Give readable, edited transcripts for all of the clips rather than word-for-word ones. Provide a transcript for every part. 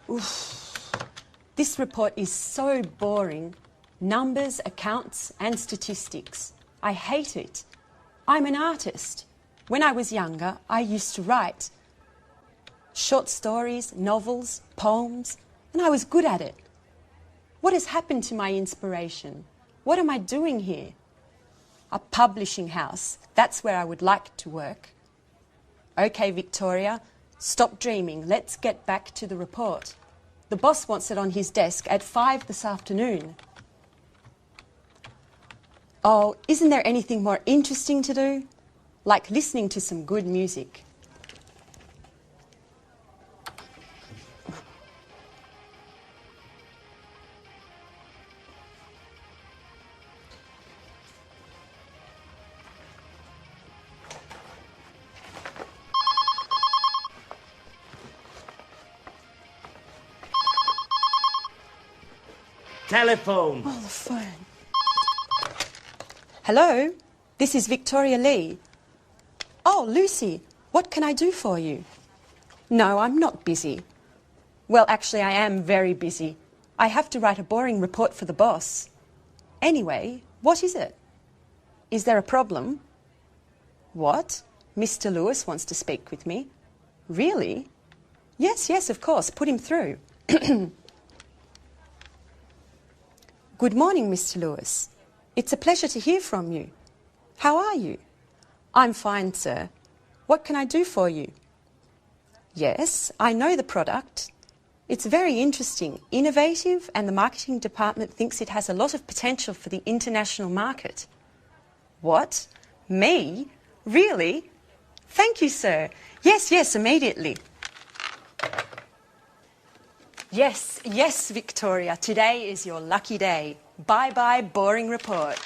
Oof. This report is so boring. Numbers, accounts and statistics. I hate it. I'm an artist. When I was younger, I used to write short stories, novels, poems, and I was good at it. What has happened to my inspiration? What am I doing here? A publishing house. That's where I would like to work. Okay, Victoria, stop dreaming. Let's get back to the report. The boss wants it on his desk at 5 this afternoon. Oh, isn't there anything more interesting to do? Like listening to some good music. Telephone. Oh, the phone. Hello, this is Victoria Lee. Oh, Lucy, what can I do for you? No, I'm not busy. Well, actually, I am very busy. I have to write a boring report for the boss. Anyway, what is it? Is there a problem? What? Mr. Lewis wants to speak with me. Really? Yes, of course. Put him through. Good morning, Mr. Lewis. It's a pleasure to hear from you. How are you? I'm fine, sir. What can I do for you? Yes, I know the product. It's very interesting, innovative, and the marketing department thinks it has a lot of potential for the international market. What? Me? Really? Thank you, sir. Yes, immediately. Yes, Victoria. Today is your lucky day. Bye-bye, boring report.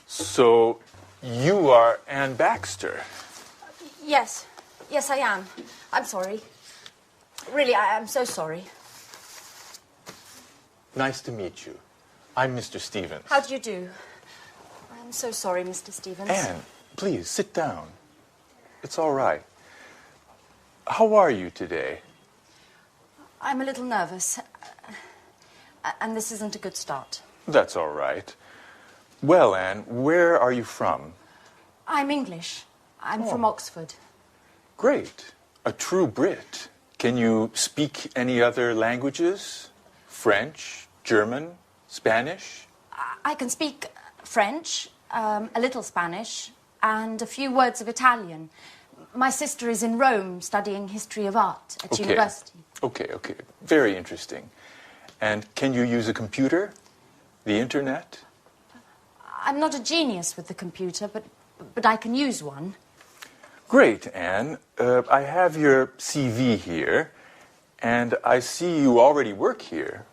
So, you are Anne Baxter. Yes, I am. I'm sorry. Really, I'm so sorry. Nice to meet you. I'm Mr. Stevens. How do you do? I'm so sorry, Mr. Stevens. Anne, please, sit down. It's all right. How are you today? I'm a little nervous. And this isn't a good start. That's all right. Well, Anne, where are you from? I'm English. I'm from Oxford. Great. A true Brit. Can you speak any other languages? French, German, Spanish? I can speak French, a little Spanish, and a few words of Italian. My sister is in Rome studying history of art at university. Okay. Very interesting. And can you use a computer? The internet? I'm not a genius with the computer, but I can use one. Great, Anne. I have your CV here, and I see you already work here.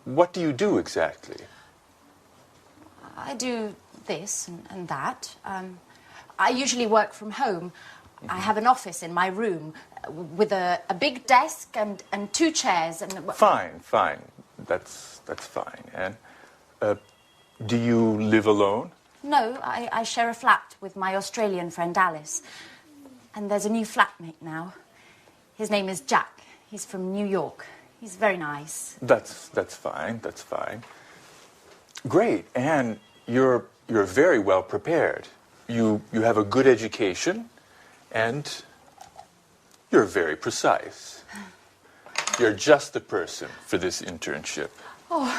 What do you do exactly? I do this and that. I usually work from home. I have an office in my room with a big desk and 2 chairs. And Fine. That's fine. And do you live alone? No, I share a flat with my Australian friend Alice. And there's a new flatmate now. His name is Jack. He's from New York. He's very nice. That's fine. Great, Anne. You're very well prepared. You have a good education, and you're very precise. You're just the person for this internship. Oh,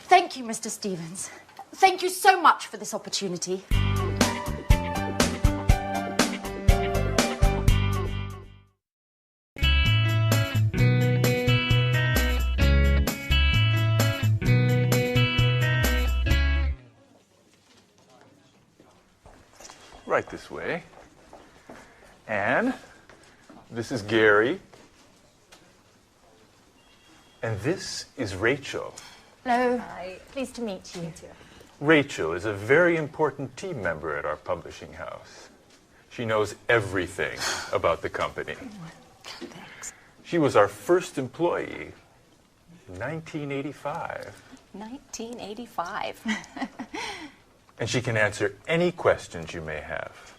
thank you, Mr. Stevens. Thank you so much for this opportunity. Right this way. Anne, This is Gary. And this is Rachel. Hello. Hi. Pleased to meet you. Rachel is a very important team member at our publishing house. She knows everything about the company. Thanks. She was our first employee in 1985. 1985. And she can answer any questions you may have.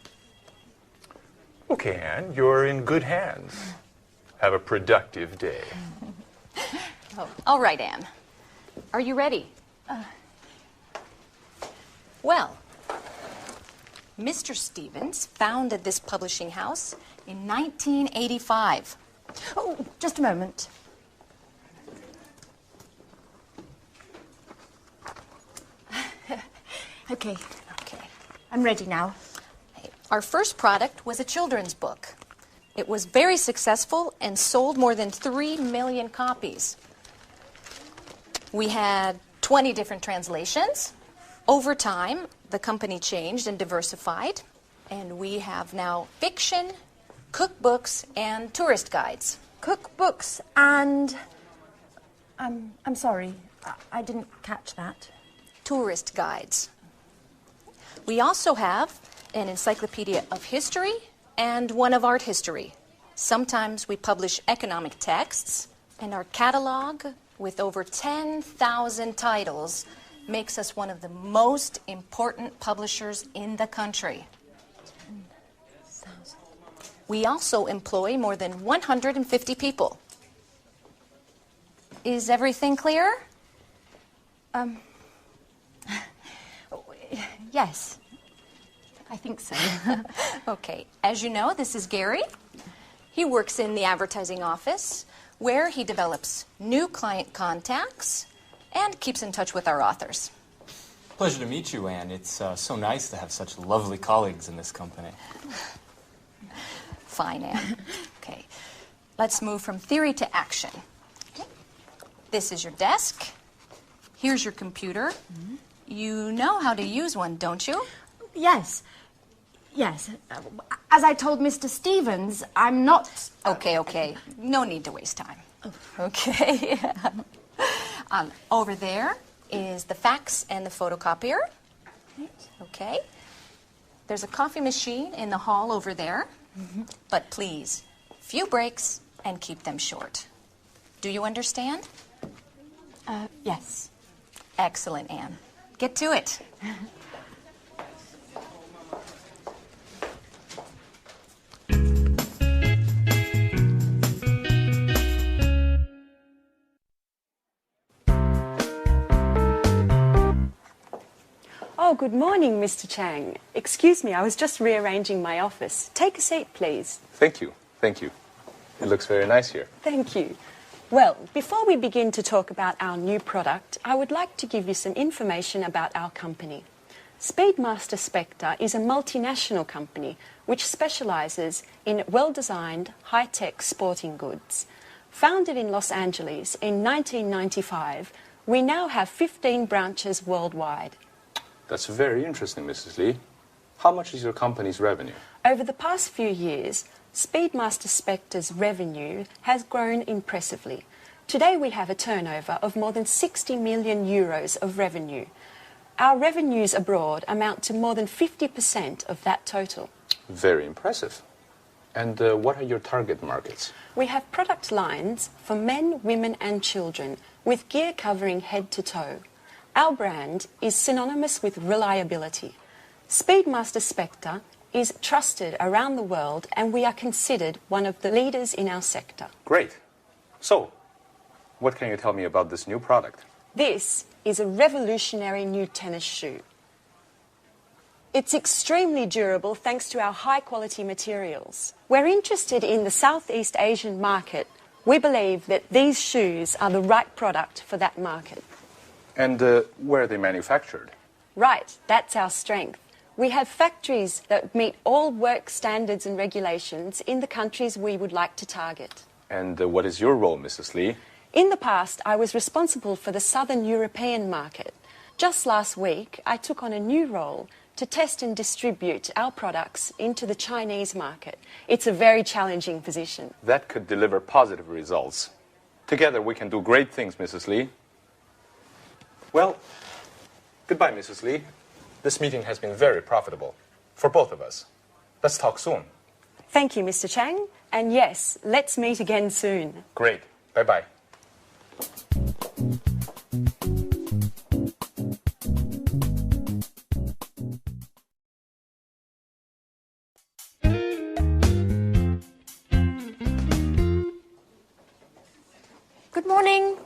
Okay, Anne, you're in good hands. Have a productive day. Oh, all right, Anne. Are you ready? Well, Mr. Stevens founded this publishing house in 1985. Oh, just a moment. Okay. I'm ready now. Our first product was a children's book. It was very successful and sold more than 3 million copies. We had 20 different translations. Over time, the company changed and diversified, and we have now fiction, cookbooks, and tourist guides. Cookbooks and... I'm sorry, I didn't catch that. Tourist guides. We also have an encyclopedia of history and one of art history. Sometimes we publish economic texts, and our catalog, with over 10,000 titles, makes us one of the most important publishers in the country. 10,000. We also employ more than 150 people. Is everything clear? Yes, I think so. Okay. As you know, this is Gary. He works in the advertising office, where he develops new client contacts and keeps in touch with our authors. Pleasure to meet you, Anne. It's so nice to have such lovely colleagues in this company. Fine, Anne. Okay. Let's move from theory to action. Okay. This is your desk. Here's your computer. Mm-hmm. You know how to use one, don't you? Yes. As I told Mr. Stevens, I'm not... Okay. No need to waste time. Okay. Over there is the fax and the photocopier. Okay. There's a coffee machine in the hall over there. Mm-hmm. But please, few breaks and keep them short. Do you understand? Yes. Excellent, Anne. Get to it. Oh, good morning, Mr. Chang. Excuse me, I was just rearranging my office. Take a seat, please. Thank you. It looks very nice here. Thank you. Well, before we begin to talk about our new product, I would like to give you some information about our company. Speedmaster Spectre is a multinational company which specializes in well-designed, high-tech sporting goods. Founded in Los Angeles in 1995, we now have 15 branches worldwide. That's very interesting, Mrs. Lee. How much is your company's revenue? Over the past few years, Speedmaster Spectre's revenue has grown impressively. Today we have a turnover of more than 60 million euros of revenue. Our revenues abroad amount to more than 50% of that total. Very impressive. And what are your target markets? We have product lines for men, women and children with gear covering head to toe. Our brand is synonymous with reliability. Speedmaster Spectre is trusted around the world, and we are considered one of the leaders in our sector. Great. So, what can you tell me about this new product? This is a revolutionary new tennis shoe. It's extremely durable thanks to our high-quality materials. We're interested in the Southeast Asian market. We believe that these shoes are the right product for that market. And where are they manufactured? Right, that's our strength. We have factories that meet all work standards and regulations in the countries we would like to target. And what is your role, Mrs. Lee? In the past, I was responsible for the Southern European market. Just last week, I took on a new role to test and distribute our products into the Chinese market. It's a very challenging position. That could deliver positive results. Together we can do great things, Mrs. Lee. Well, goodbye, Mrs. Lee. This meeting has been very profitable for both of us. Let's talk soon. Thank you, Mr. Chang. And yes, let's meet again soon. Great. Bye-bye. Good morning.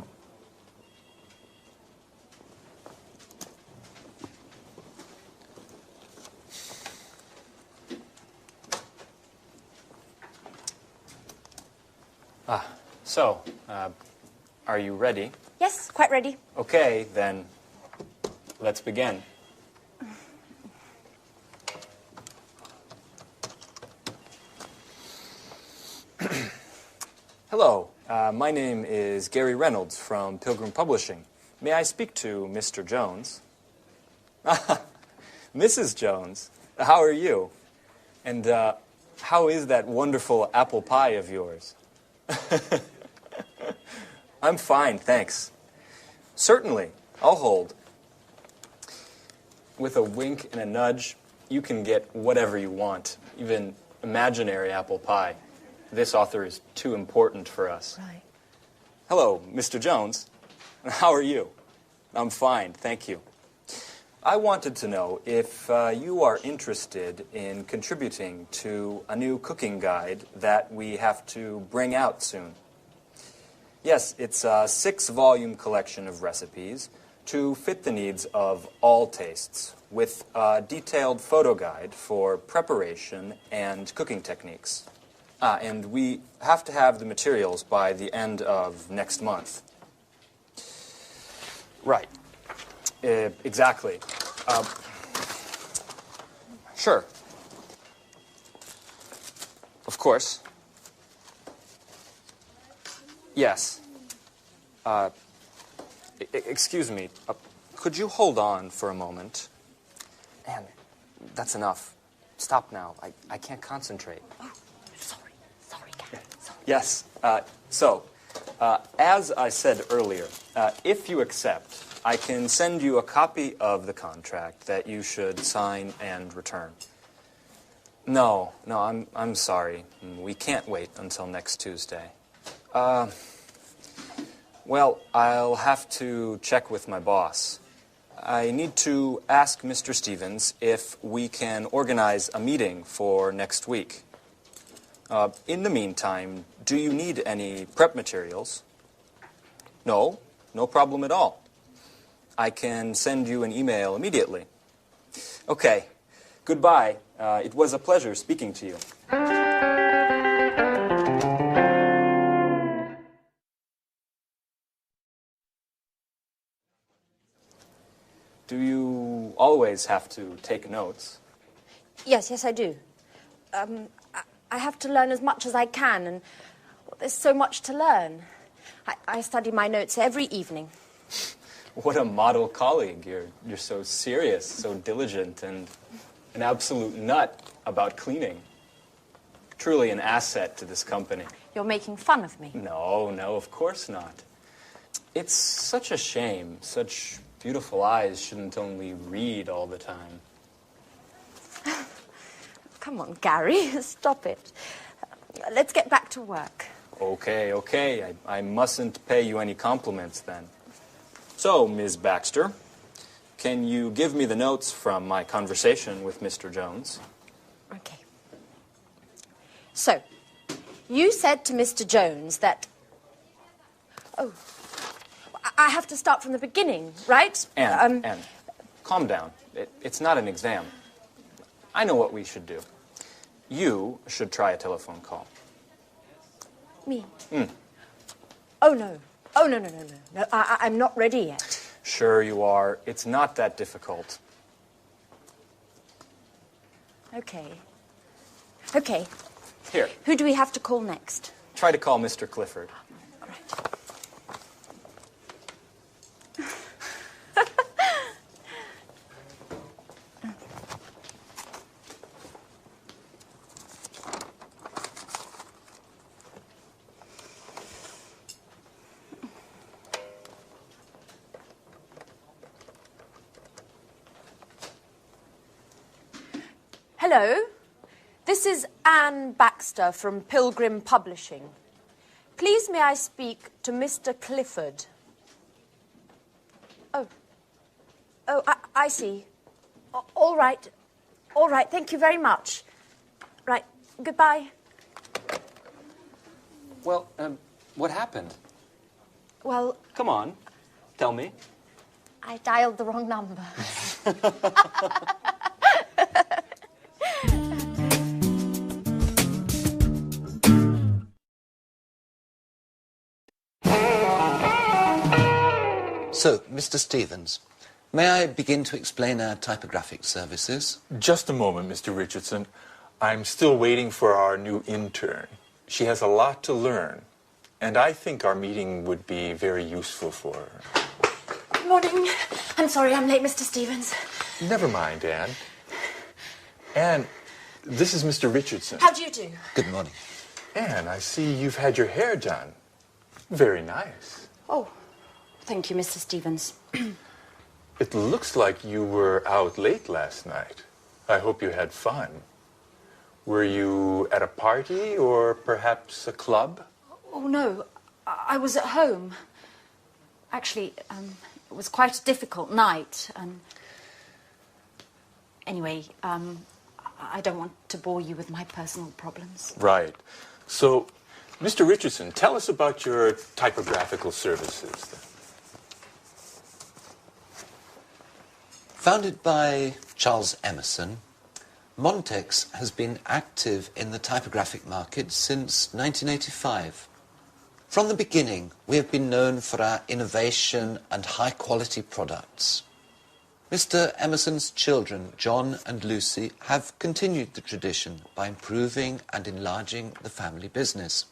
So, are you ready? Yes, quite ready. Okay, then let's begin. Hello, my name is Gary Reynolds from Pilgrim Publishing. May I speak to Mr. Jones? Mrs. Jones, how are you? And how is that wonderful apple pie of yours? I'm fine, thanks. Certainly, I'll hold. With a wink and a nudge, you can get whatever you want, even imaginary apple pie. This author is too important for us. Right. Hello, Mr. Jones. How are you? I'm fine, thank you. I wanted to know if you are interested in contributing to a new cooking guide that we have to bring out soon. Yes, it's a 6-volume collection of recipes to fit the needs of all tastes, with a detailed photo guide for preparation and cooking techniques. And we have to have the materials by the end of next month. Right. Exactly. Sure. Of course. Yes. Excuse me. Could you hold on for a moment? Anne, that's enough. Stop now. I can't concentrate. Oh, sorry, Gary. Sorry. Yes. As I said earlier, if you accept, I can send you a copy of the contract that you should sign and return. No, I'm sorry. We can't wait until next Tuesday. Well, I'll have to check with my boss. I need to ask Mr. Stevens if we can organize a meeting for next week. In the meantime, do you need any prep materials? No problem at all. I can send you an email immediately. Okay, goodbye. It was a pleasure speaking to you. Do you always have to take notes? Yes, I do. I have to learn as much as I can, and there's so much to learn. I study my notes every evening. What a model colleague. You're so serious, so diligent, and an absolute nut about cleaning. Truly an asset to this company. You're making fun of me. No, of course not. It's such a shame. Such beautiful eyes shouldn't only read all the time. Come on, Gary, stop it. Let's get back to work. Okay. I mustn't pay you any compliments then. So, Ms. Baxter, can you give me the notes from my conversation with Mr. Jones? Okay. So, you said to Mr. Jones that... Oh, I have to start from the beginning, right? Anne, calm down. It's not an exam. I know what we should do. You should try a telephone call. Me? Oh, no. No, I'm not ready yet. Sure you are. It's not that difficult. Okay. Here, Who do we have to call next? try to call Mr. Clifford. All right. Hello. This is Anne Baxter from Pilgrim Publishing. Please may I speak to Mr. Clifford? Oh, I see. All right. All right, thank you very much. Right, goodbye. Well, what happened? Well, Come on, tell me. I dialed the wrong number. So, Mr. Stevens, may I begin to explain our typographic services? Just a moment, Mr. Richardson. I'm still waiting for our new intern. She has a lot to learn, and I think our meeting would be very useful for her. Good morning. I'm sorry I'm late, Mr. Stevens. Never mind, Anne. Anne, this is Mr. Richardson. How do you do? Good morning. Anne, I see you've had your hair done. Very nice. Oh, thank you, Mr. Stevens. It looks like you were out late last night. I hope you had fun. Were you at a party or perhaps a club? Oh, no. I was at home. Actually, it was quite a difficult night. Anyway, I don't want to bore you with my personal problems. Right. So, Mr. Richardson, tell us about your typographical services. Founded by Charles Emerson, Montex has been active in the typographic market since 1985. From the beginning, we have been known for our innovation and high-quality products. Mr. Emerson's children, John and Lucy, have continued the tradition by improving and enlarging the family business.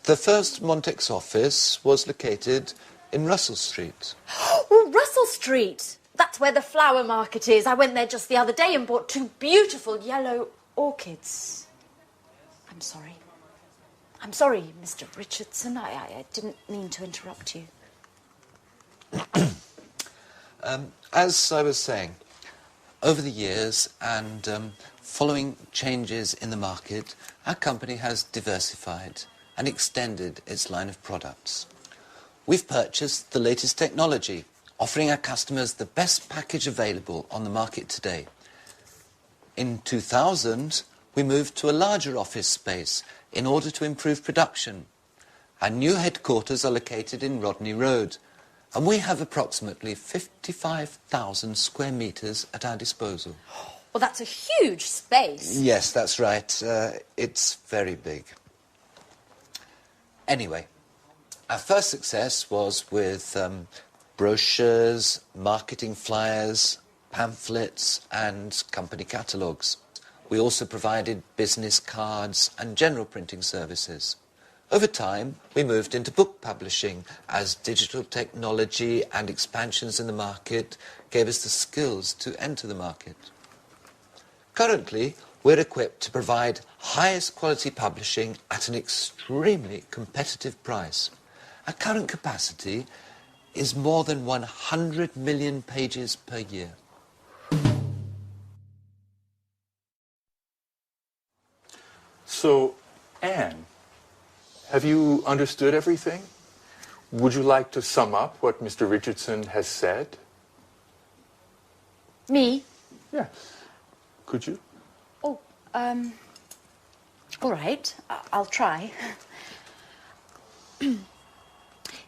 The first Montex office was located in Russell Street. Oh, Russell Street! That's where the flower market is. I went there just the other day and bought 2 beautiful yellow orchids. I'm sorry. I'm sorry, Mr. Richardson. I didn't mean to interrupt you. As I was saying, over the years and following changes in the market, our company has diversified and extended its line of products. We've purchased the latest technology, offering our customers the best package available on the market today. In 2000, we moved to a larger office space in order to improve production. Our new headquarters are located in Rodney Road, and we have approximately 55,000 square metres at our disposal. Well, that's a huge space. Yes, that's right. It's very big. Anyway, our first success was with brochures, marketing flyers, pamphlets and company catalogues. We also provided business cards and general printing services. Over time, we moved into book publishing as digital technology and expansions in the market gave us the skills to enter the market. Currently, we're equipped to provide highest quality publishing at an extremely competitive price. Our current capacity is more than 100 million pages per year. So, Anne, have you understood everything? Would you like to sum up what Mr. Richardson has said? Me? Yes. Could you? Oh, all right. I'll try.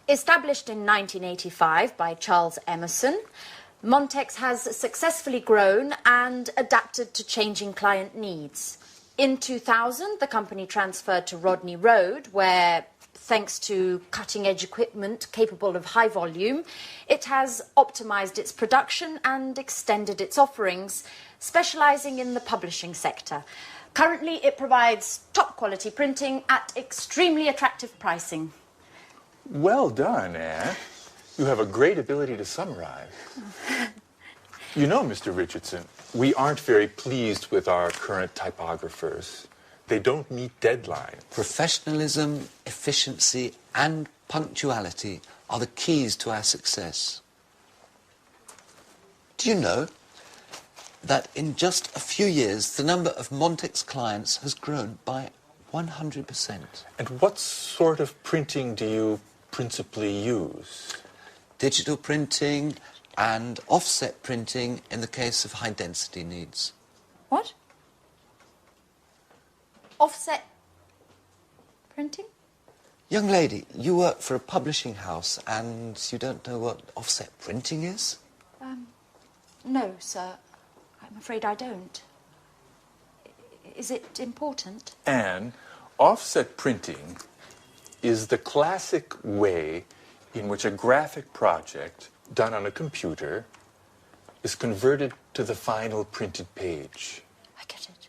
Established in 1985 by Charles Emerson, Montex has successfully grown and adapted to changing client needs. In 2000, the company transferred to Rodney Road, where, thanks to cutting-edge equipment capable of high volume, it has optimized its production and extended its offerings, specializing in the publishing sector. Currently, it provides top-quality printing at extremely attractive pricing. Well done, Anne. You have a great ability to summarize. You know, Mr. Richardson, we aren't very pleased with our current typographers. They don't meet deadlines. Professionalism, efficiency and punctuality are the keys to our success. Do you know, that in just a few years, the number of Montex clients has grown by 100%. And what sort of printing do you principally use? Digital printing and offset printing in the case of high-density needs. What? Offset printing? Young lady, you work for a publishing house and you don't know what offset printing is? No, sir. I'm afraid I don't. Is it important? Anne, offset printing is the classic way in which a graphic project done on a computer is converted to the final printed page. I get it.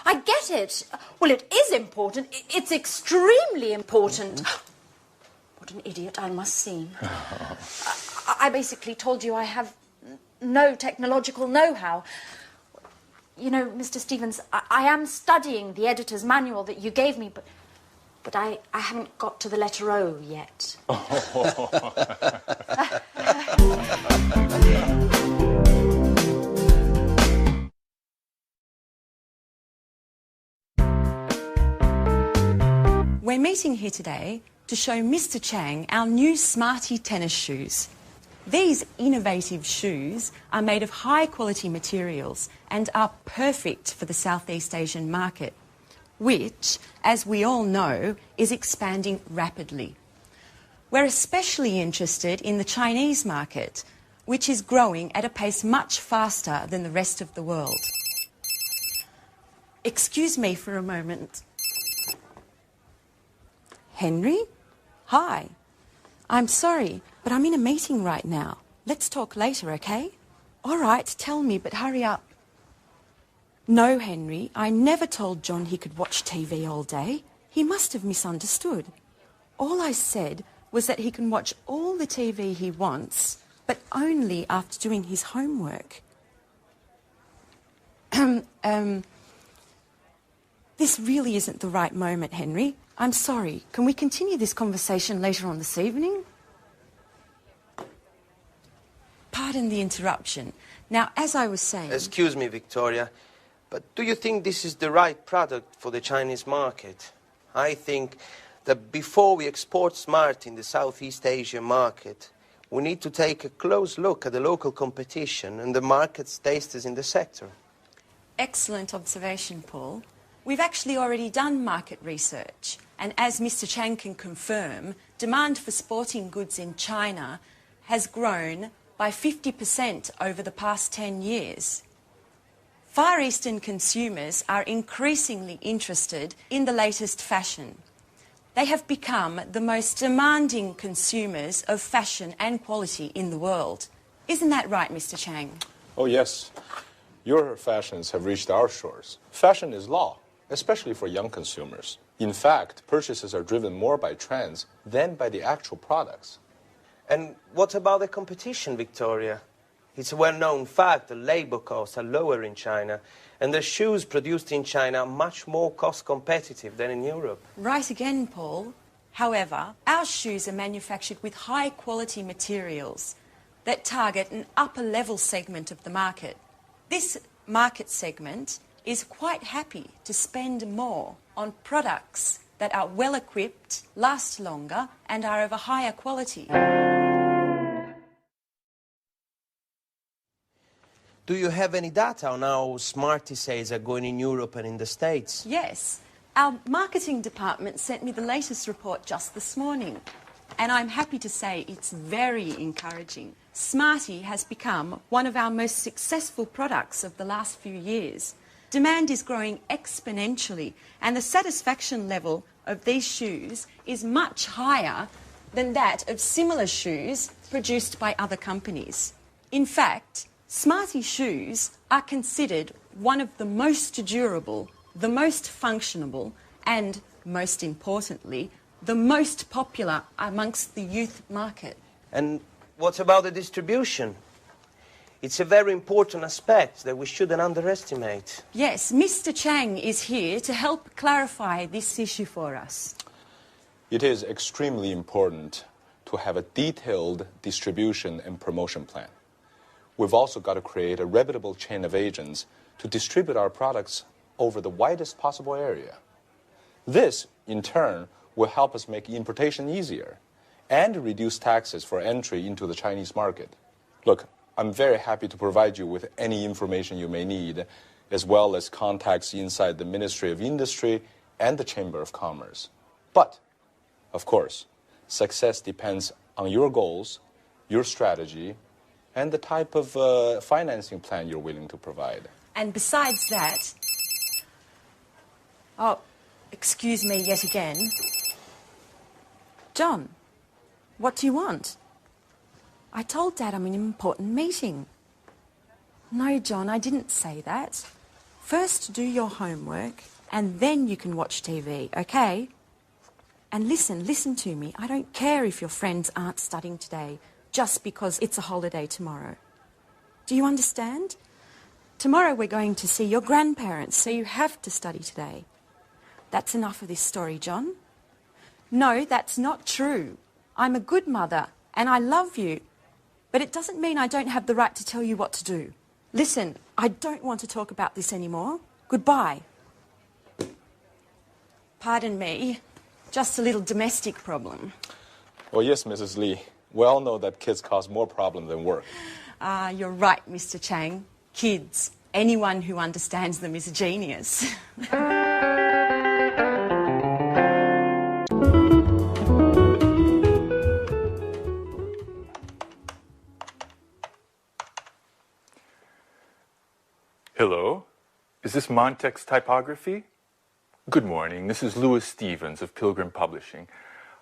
I get it. Well, it is important. It's extremely important. What an idiot I must seem. I basically told you I have no technological know-how. You know, Mr. Stevens, I am studying the editor's manual that you gave me, but I haven't got to the letter O yet. We're meeting here today to show Mr. Chang our new Smarty tennis shoes. These innovative shoes are made of high-quality materials and are perfect for the Southeast Asian market, which, as we all know, is expanding rapidly. We're especially interested in the Chinese market, which is growing at a pace much faster than the rest of the world. Excuse me for a moment. Henry? Hi. I'm sorry, but I'm in a meeting right now. Let's talk later, okay? All right, tell me, but hurry up. No, Henry, I never told John he could watch TV all day. He must have misunderstood. All I said was that he can watch all the TV he wants, but only after doing his homework. This really isn't the right moment, Henry. I'm sorry. Can we continue this conversation later on this evening? Pardon the interruption. Now, as I was saying... Excuse me, Victoria, but do you think this is the right product for the Chinese market? I think that before we export Smart in the Southeast Asian market, we need to take a close look at the local competition and the market's tasters in the sector. Excellent observation, Paul. We've actually already done market research, and as Mr. Chang can confirm, demand for sporting goods in China has grown by 50% over the past 10 years. Far Eastern consumers are increasingly interested in the latest fashion. They have become the most demanding consumers of fashion and quality in the world. Isn't that right, Mr. Chang? Oh, yes. Your fashions have reached our shores. Fashion is law, especially for young consumers. In fact, purchases are driven more by trends than by the actual products. And what about the competition, Victoria? It's a well-known fact that labor costs are lower in China, and the shoes produced in China are much more cost-competitive than in Europe. Right again, Paul. However, our shoes are manufactured with high-quality materials that target an upper-level segment of the market. This market segment is quite happy to spend more on products that are well-equipped, last longer, and are of a higher quality. Do you have any data on how Smarty sales are going in Europe and in the States? Yes. Our marketing department sent me the latest report just this morning, and I'm happy to say it's very encouraging. Smarty has become one of our most successful products of the last few years. Demand is growing exponentially, and the satisfaction level of these shoes is much higher than that of similar shoes produced by other companies. In fact, Smarty shoes are considered one of the most durable, the most functional, and, most importantly, the most popular amongst the youth market. And what about the distribution? It's a very important aspect that we shouldn't underestimate. Yes, Mr. Chang is here to help clarify this issue for us. It is extremely important to have a detailed distribution and promotion plan. we've also got to create a reputable chain of agents to distribute our products over the widest possible area. This, in turn, will help us make importation easier and reduce taxes for entry into the Chinese market. Look, I'm very happy to provide you with any information you may need, as well as contacts inside the Ministry of Industry and the Chamber of Commerce. But, of course, success depends on your goals, your strategy, and the type of financing plan you're willing to provide. And besides that... Oh, excuse me yet again. John, what do you want? I told Dad I'm in an important meeting. No, John, I didn't say that. First do your homework, and then you can watch TV, okay? And listen to me. I don't care if your friends aren't studying today just because it's a holiday tomorrow. Do you understand? Tomorrow we're going to see your grandparents, so you have to study today. That's enough of this story, John. No, that's not true. I'm a good mother, and I love you. But it doesn't mean I don't have the right to tell you what to do. Listen, I don't want to talk about this anymore. Goodbye. Pardon me, just a little domestic problem. Well, yes, Mrs. Lee. We all know that kids cause more problems than work. You're right, Mr. Chang. Kids. Anyone who understands them is a genius. Hello, is this Montex Typography? Good morning, this is Louis Stevens of Pilgrim Publishing.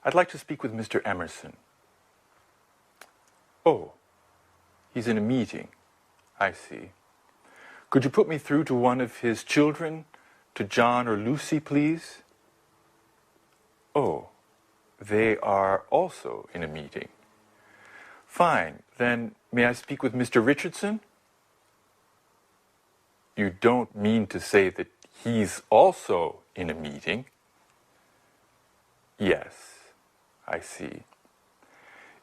I'd like to speak with Mr. Emerson. Oh, he's in a meeting. I see. Could you put me through to one of his children, to John or Lucy, please? Oh, they are also in a meeting. Fine, then may I speak with Mr. Richardson? You don't mean to say that he's also in a meeting? Yes, I see.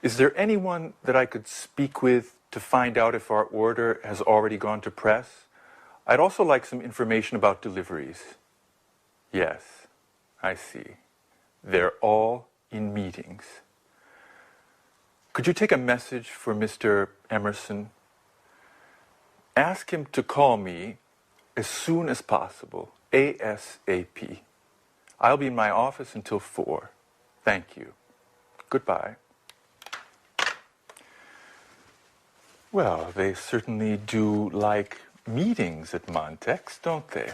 Is there anyone that I could speak with to find out if our order has already gone to press? I'd also like some information about deliveries. Yes, I see. They're all in meetings. Could you take a message for Mr. Emerson? Ask him to call me as soon as possible, ASAP. I'll be in my office until 4. Thank you. Goodbye. Well, they certainly do like meetings at Montex, don't they?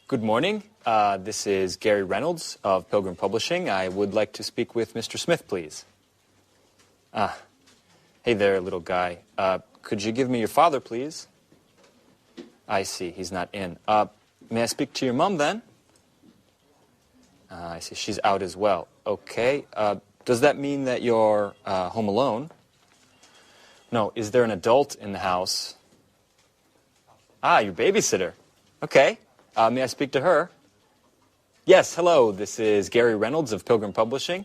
Good morning. This is Gary Reynolds of Pilgrim Publishing. I would like to speak with Mr. Smith, please. Hey there, little guy. Could you give me your father, please? I see, he's not in. May I speak to your mom, then? I see, she's out as well. Okay. Does that mean that you're home alone? No, is there an adult in the house? Your babysitter. Okay. May I speak to her? Yes, hello, this is Gary Reynolds of Pilgrim Publishing.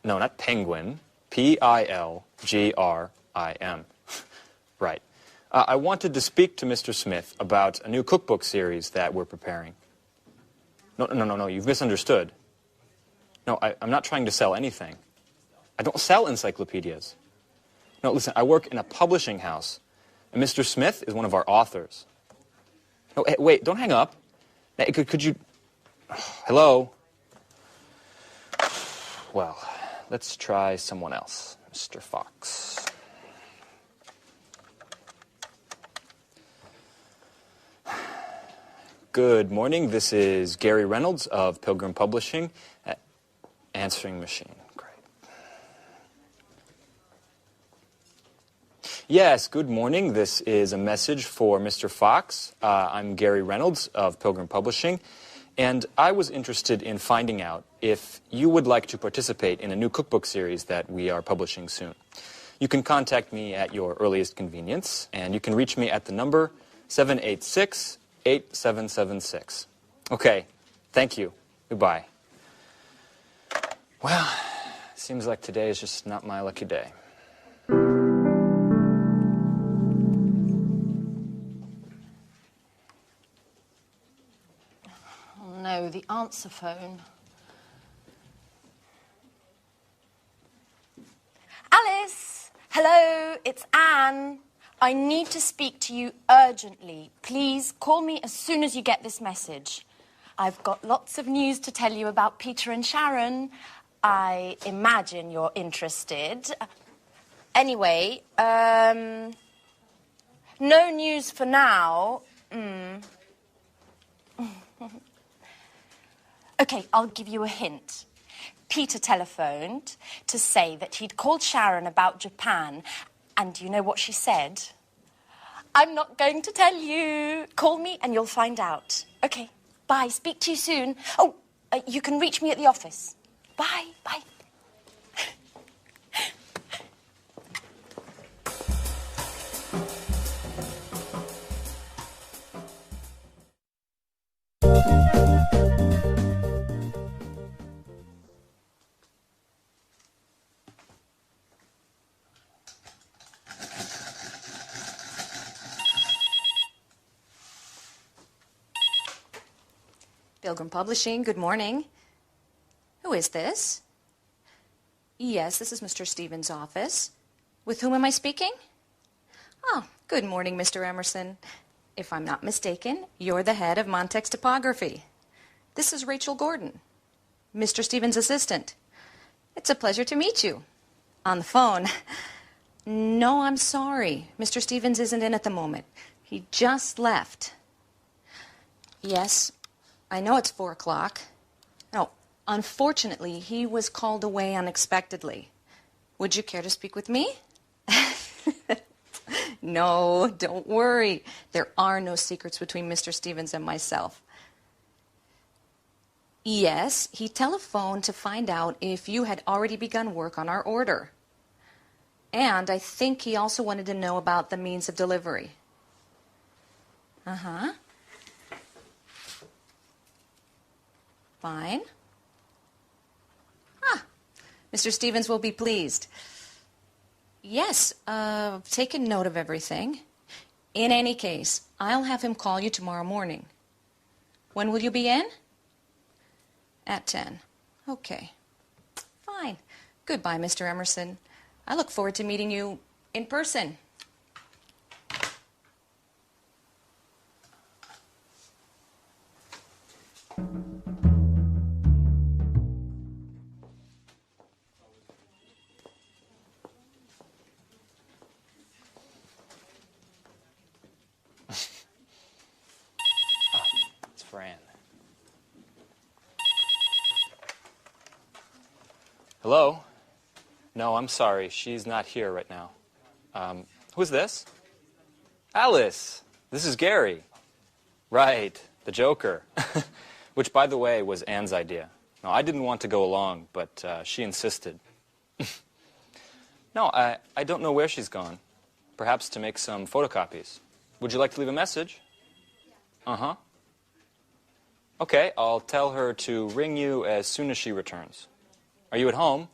No, not Penguin. Pilgrim. Right. I wanted to speak to Mr. Smith about a new cookbook series that we're preparing. No, you've misunderstood. No, I'm not trying to sell anything. I don't sell encyclopedias. No, listen, I work in a publishing house, and Mr. Smith is one of our authors. No, hey, wait, don't hang up. Hey, could you... Hello? Well, let's try someone else. Mr. Fox. Good morning. This is Gary Reynolds of Pilgrim Publishing. Answering machine. Great. Yes, good morning. This is a message for Mr. Fox. I'm Gary Reynolds of Pilgrim Publishing, and I was interested in finding out if you would like to participate in a new cookbook series that we are publishing soon. You can contact me at your earliest convenience, and you can reach me at the number 786-8776. Okay, thank you. Goodbye. Well, seems like today is just not my lucky day. Oh no, the answer phone. Alice! Hello, it's Anne. I need to speak to you urgently. Please call me as soon as you get this message. I've got lots of news to tell you about Peter and Sharon. I imagine you're interested. Anyway, no news for now. Okay, I'll give you a hint. Peter telephoned to say that he'd called Sharon about Japan, and do you know what she said? I'm not going to tell you. Call me and you'll find out. Okay, bye. Speak to you soon. Oh, you can reach me at the office. Bye, bye. Pilgrim Publishing, good morning. Who is this? Yes, this is Mr. Stevens' office. With whom am I speaking? Oh, good morning, Mr. Emerson. If I'm not mistaken, you're the head of Montex Typography. This is Rachel Gordon, Mr. Stevens' assistant. It's a pleasure to meet you. On the phone. No, I'm sorry. Mr. Stevens isn't in at the moment. He just left. Yes, I know it's 4 o'clock. No, unfortunately, he was called away unexpectedly. Would you care to speak with me? No, don't worry. There are no secrets between Mr. Stevens and myself. Yes, he telephoned to find out if you had already begun work on our order. And I think he also wanted to know about the means of delivery. Uh-huh. Fine. Ah, Mr. Stevens will be pleased. Yes, taken note of everything. In any case, I'll have him call you tomorrow morning. When will you be in? At 10. Okay. Fine. Goodbye, Mr. Emerson. I look forward to meeting you in person. It's Fran. Hello? No, I'm sorry. She's not here right now. Who's this? Alice. This is Gary. Right, the Joker. Which, by the way, was Anne's idea. No, I didn't want to go along, but she insisted. No, I don't know where she's gone. Perhaps to make some photocopies. Would you like to leave a message? Uh-huh. Okay, I'll tell her to ring you as soon as she returns. Are you at home?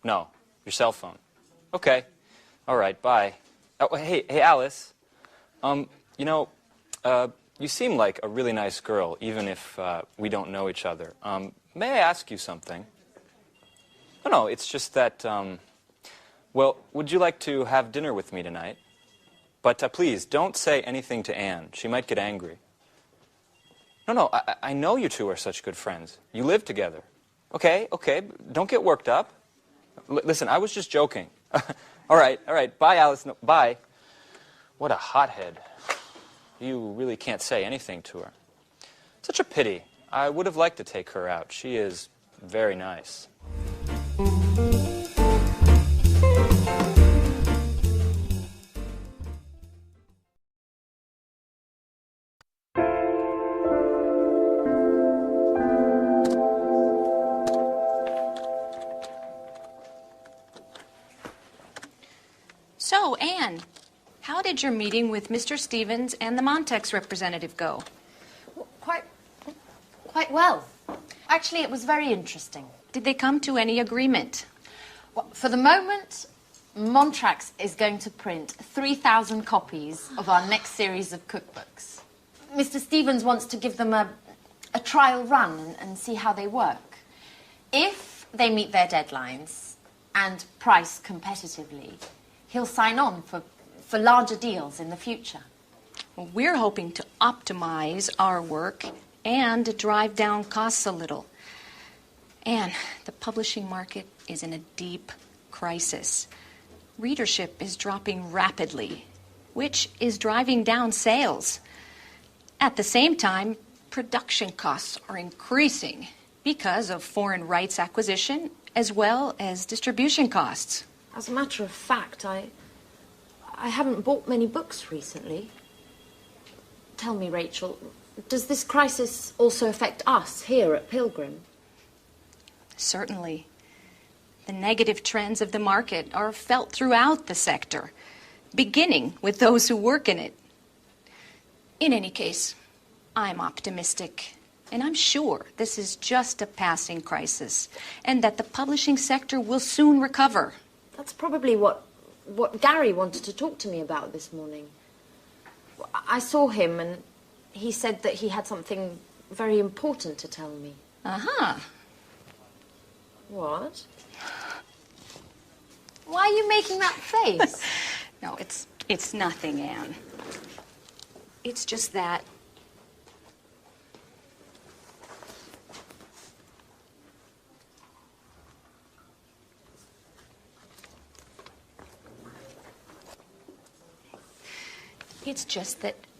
No, your cell phone. Okay. All right, bye. Oh, hey, Alice. You know, you seem like a really nice girl, even if we don't know each other. May I ask you something? No, it's just that, well, would you like to have dinner with me tonight? But please, don't say anything to Anne. She might get angry. No, I know you two are such good friends. You live together. Okay, don't get worked up. Listen, I was just joking. All right, bye, Alice. No, bye. What a hothead. You really can't say anything to her. Such a pity. I would have liked to take her out. She is very nice. So, Anne, how did your meeting with Mr. Stevens and the Montex representative go? Quite well. Actually, it was very interesting. Did they come to any agreement? Well, for the moment, Montrax is going to print 3,000 copies of our next series of cookbooks. Mr. Stevens wants to give them a trial run and see how they work. If they meet their deadlines and price competitively, he'll sign on for larger deals in the future. Well, we're hoping to optimize our work and drive down costs a little. And the publishing market is in a deep crisis. Readership is dropping rapidly, which is driving down sales. At the same time, production costs are increasing because of foreign rights acquisition as well as distribution costs. As a matter of fact, I haven't bought many books recently. Tell me, Rachel, does this crisis also affect us here at Pilgrim? Certainly. The negative trends of the market are felt throughout the sector, beginning with those who work in it. In any case, I'm optimistic, and I'm sure this is just a passing crisis, and that the publishing sector will soon recover. That's probably what Gary wanted to talk to me about this morning. I saw him, and he said that he had something very important to tell me. Uh-huh. What? Why are you making that face? No, it's nothing, Anne. It's just that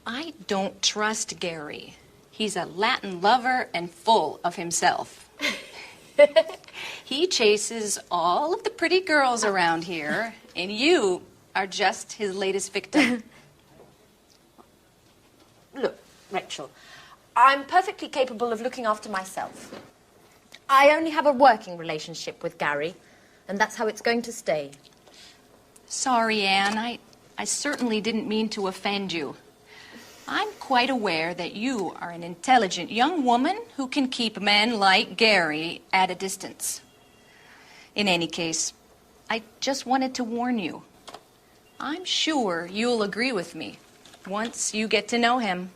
I don't trust Gary. He's a Latin lover and full of himself. He chases all of the pretty girls around here, and you are just his latest victim. Look, Rachel, I'm perfectly capable of looking after myself. I only have a working relationship with Gary, and that's how it's going to stay. Sorry, Anne. I certainly didn't mean to offend you. I'm quite aware that you are an intelligent young woman who can keep men like Gary at a distance. In any case, I just wanted to warn you. I'm sure you'll agree with me once you get to know him.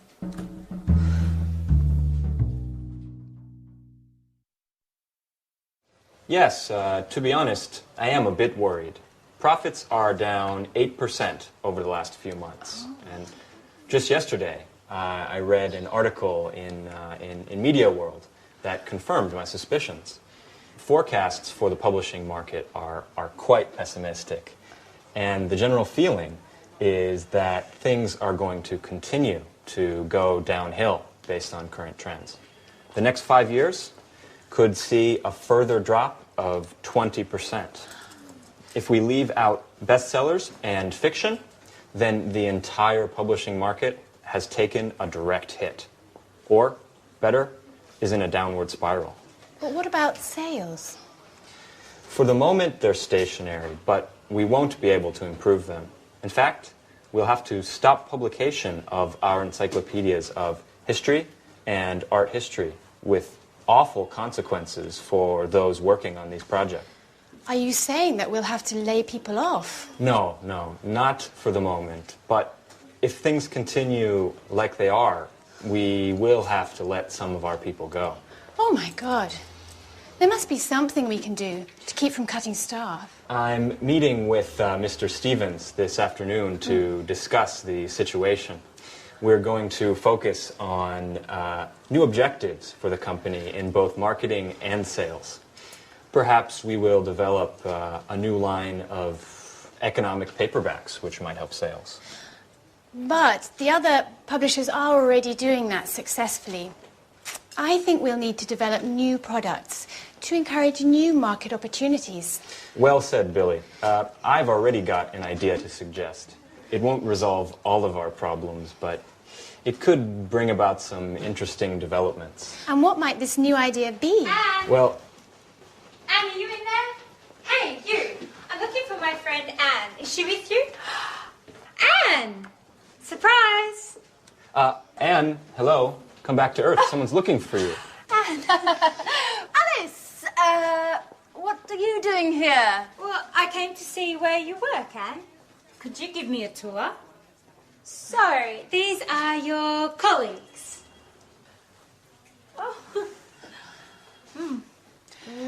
Yes, to be honest, I am a bit worried. Profits are down 8% over the last few months. And just yesterday, I read an article in Media World that confirmed my suspicions. Forecasts for the publishing market are quite pessimistic. And the general feeling is that things are going to continue to go downhill based on current trends. The next 5 years could see a further drop of 20%. If we leave out bestsellers and fiction, then the entire publishing market has taken a direct hit. Or, better, is in a downward spiral. But what about sales? For the moment, they're stationary, but we won't be able to improve them. In fact, we'll have to stop publication of our encyclopedias of history and art history, with awful consequences for those working on these projects. Are you saying that we'll have to lay people off? No, not for the moment. But if things continue like they are, we will have to let some of our people go. Oh my God. There must be something we can do to keep from cutting staff. I'm meeting with Mr. Stevens this afternoon to discuss the situation. We're going to focus on new objectives for the company in both marketing and sales. Perhaps we will develop a new line of economic paperbacks, which might help sales. But the other publishers are already doing that successfully. I think we'll need to develop new products to encourage new market opportunities. Well said, Billy. I've already got an idea to suggest. It won't resolve all of our problems, but it could bring about some interesting developments. And what might this new idea be? Anne! Well, Anne, are you in there? Hey, you! I'm looking for my friend Anne. Is she with you? Anne! Surprise! Anne, hello. Come back to Earth. Someone's looking for you. Anne! Alice! What are you doing here? Well, I came to see where you work, Anne. Could you give me a tour? So, these are your colleagues. Oh.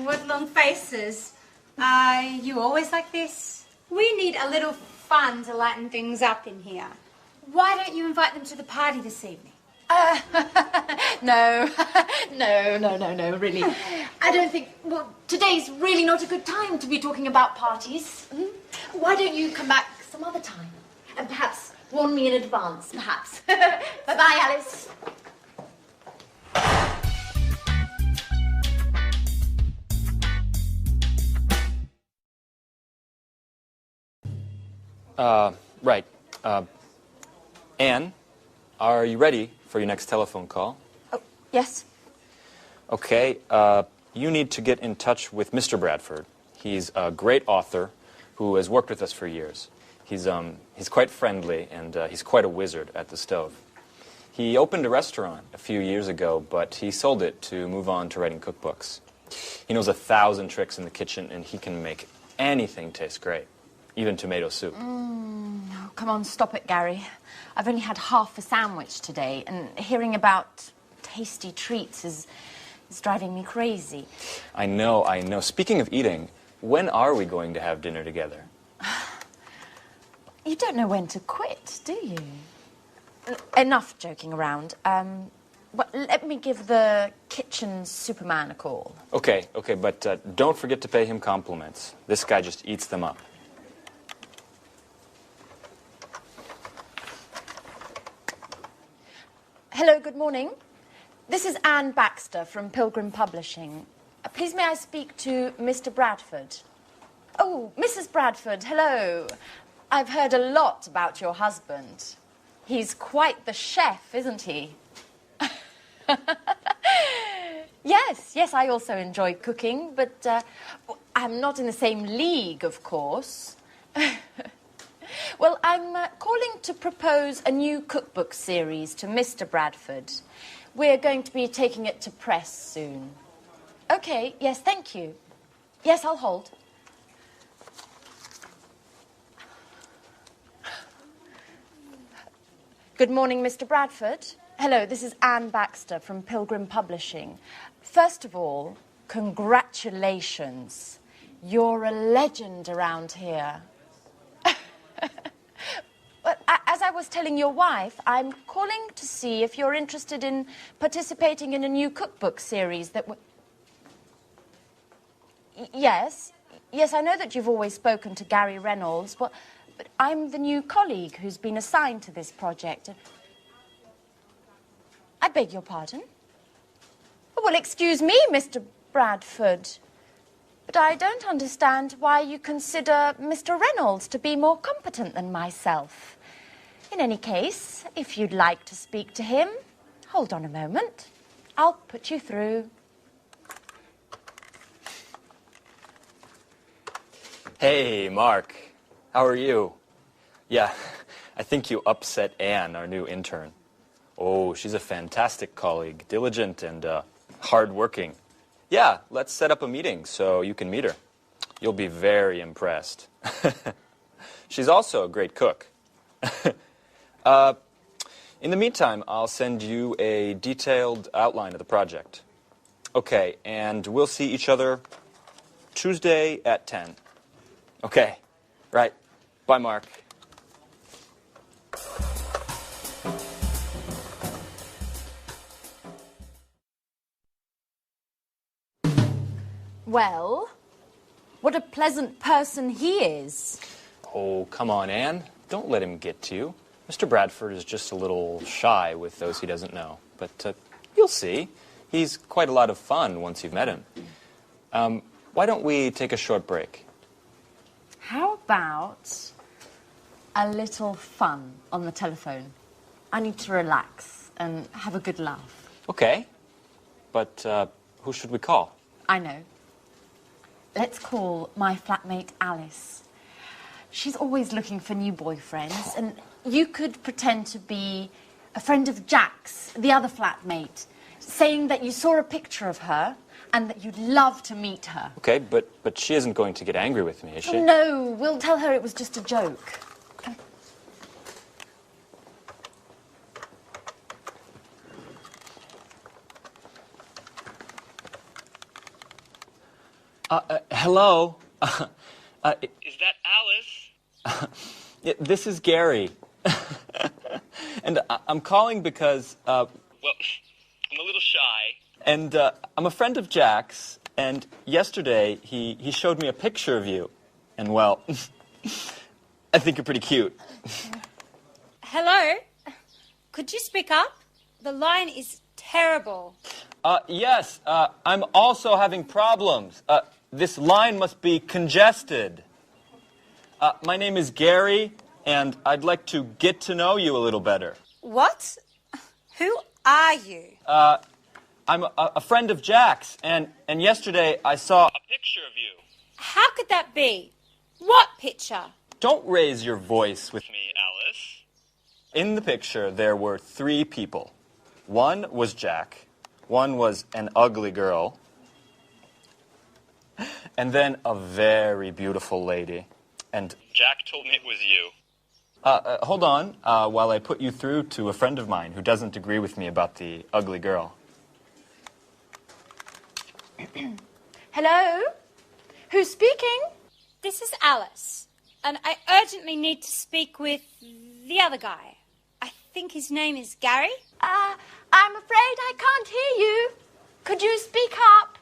What long faces. Are you always like this? We need a little fun to lighten things up in here. Why don't you invite them to the party this evening? No, no, really. I don't think, well, today's really not a good time to be talking about parties. Why don't you come back some other time? And perhaps warn me in advance, perhaps. Bye-bye, Alice. Right. Anne, are you ready for your next telephone call? Oh, yes. Okay, you need to get in touch with Mr. Bradford. He's a great author who has worked with us for years. He's quite friendly, and he's quite a wizard at the stove. He opened a restaurant a few years ago, but he sold it to move on to writing cookbooks. He knows 1,000 tricks in the kitchen, and he can make anything taste great, even tomato soup. Oh, come on, stop it, Gary. I've only had half a sandwich today, and hearing about tasty treats is driving me crazy. I know. Speaking of eating, when are we going to have dinner together? You don't know when to quit, do you? Enough joking around. But let me give the kitchen superman a call. Okay, but don't forget to pay him compliments. This guy just eats them up. Hello, good morning. This is Anne Baxter from Pilgrim Publishing. Please may I speak to Mr. Bradford? Oh, Mrs. Bradford, hello. I've heard a lot about your husband. He's quite the chef, isn't he? Yes, I also enjoy cooking, but I'm not in the same league, of course. Well, I'm calling to propose a new cookbook series to Mr. Bradford. We're going to be taking it to press soon. Okay, yes, thank you. Yes, I'll hold. Good morning, Mr. Bradford. Hello, this is Anne Baxter from Pilgrim Publishing. First of all, congratulations. You're a legend around here. But as I was telling your wife, I'm calling to see if you're interested in participating in a new cookbook series that Yes, I know that you've always spoken to Gary Reynolds, but I'm the new colleague who's been assigned to this project. I beg your pardon? Well, excuse me, Mr. Bradford, but I don't understand why you consider Mr. Reynolds to be more competent than myself. In any case, if you'd like to speak to him, hold on a moment. I'll put you through. Hey, Mark. How are you? Yeah, I think you upset Anne, our new intern. Oh, she's a fantastic colleague, diligent and hardworking. Yeah, let's set up a meeting so you can meet her. You'll be very impressed. She's also a great cook. In the meantime, I'll send you a detailed outline of the project. Okay, and we'll see each other Tuesday at 10. Okay, right. Bye, Mark. Well, what a pleasant person he is. Oh, come on, Anne. Don't let him get to you. Mr. Bradford is just a little shy with those he doesn't know. But you'll see. He's quite a lot of fun once you've met him. Why don't we take a short break? How about a little fun on the telephone? I need to relax and have a good laugh. Okay. But who should we call? I know. Let's call my flatmate Alice. She's always looking for new boyfriends, and you could pretend to be a friend of Jack's, the other flatmate, saying that you saw a picture of her and that you'd love to meet her. Okay, but she isn't going to get angry with me, is she? Oh, no, we'll tell her it was just a joke. Hello? Is that Alice? Yeah, this is Gary. And I'm calling because, Well, I'm a little shy. and I'm a friend of Jack's, and yesterday he showed me a picture of you. And, well, I think you're pretty cute. Hello? Could you speak up? The line is terrible. Yes, I'm also having problems. This line must be congested. My name is Gary, and I'd like to get to know you a little better. What? Who are you? I'm a friend of Jack's, and yesterday I saw A picture of you. How could that be? What picture? Don't raise your voice with me. Me, Alice. In the picture, there were 3 people. One was Jack, one was an ugly girl, and then a very beautiful lady. And Jack told me it was you. hold on, while I put you through to a friend of mine who doesn't agree with me about the ugly girl. Hello? Who's speaking? This is Alice, and I urgently need to speak with the other guy. I think his name is Gary. I'm afraid I can't hear you. Could you speak up?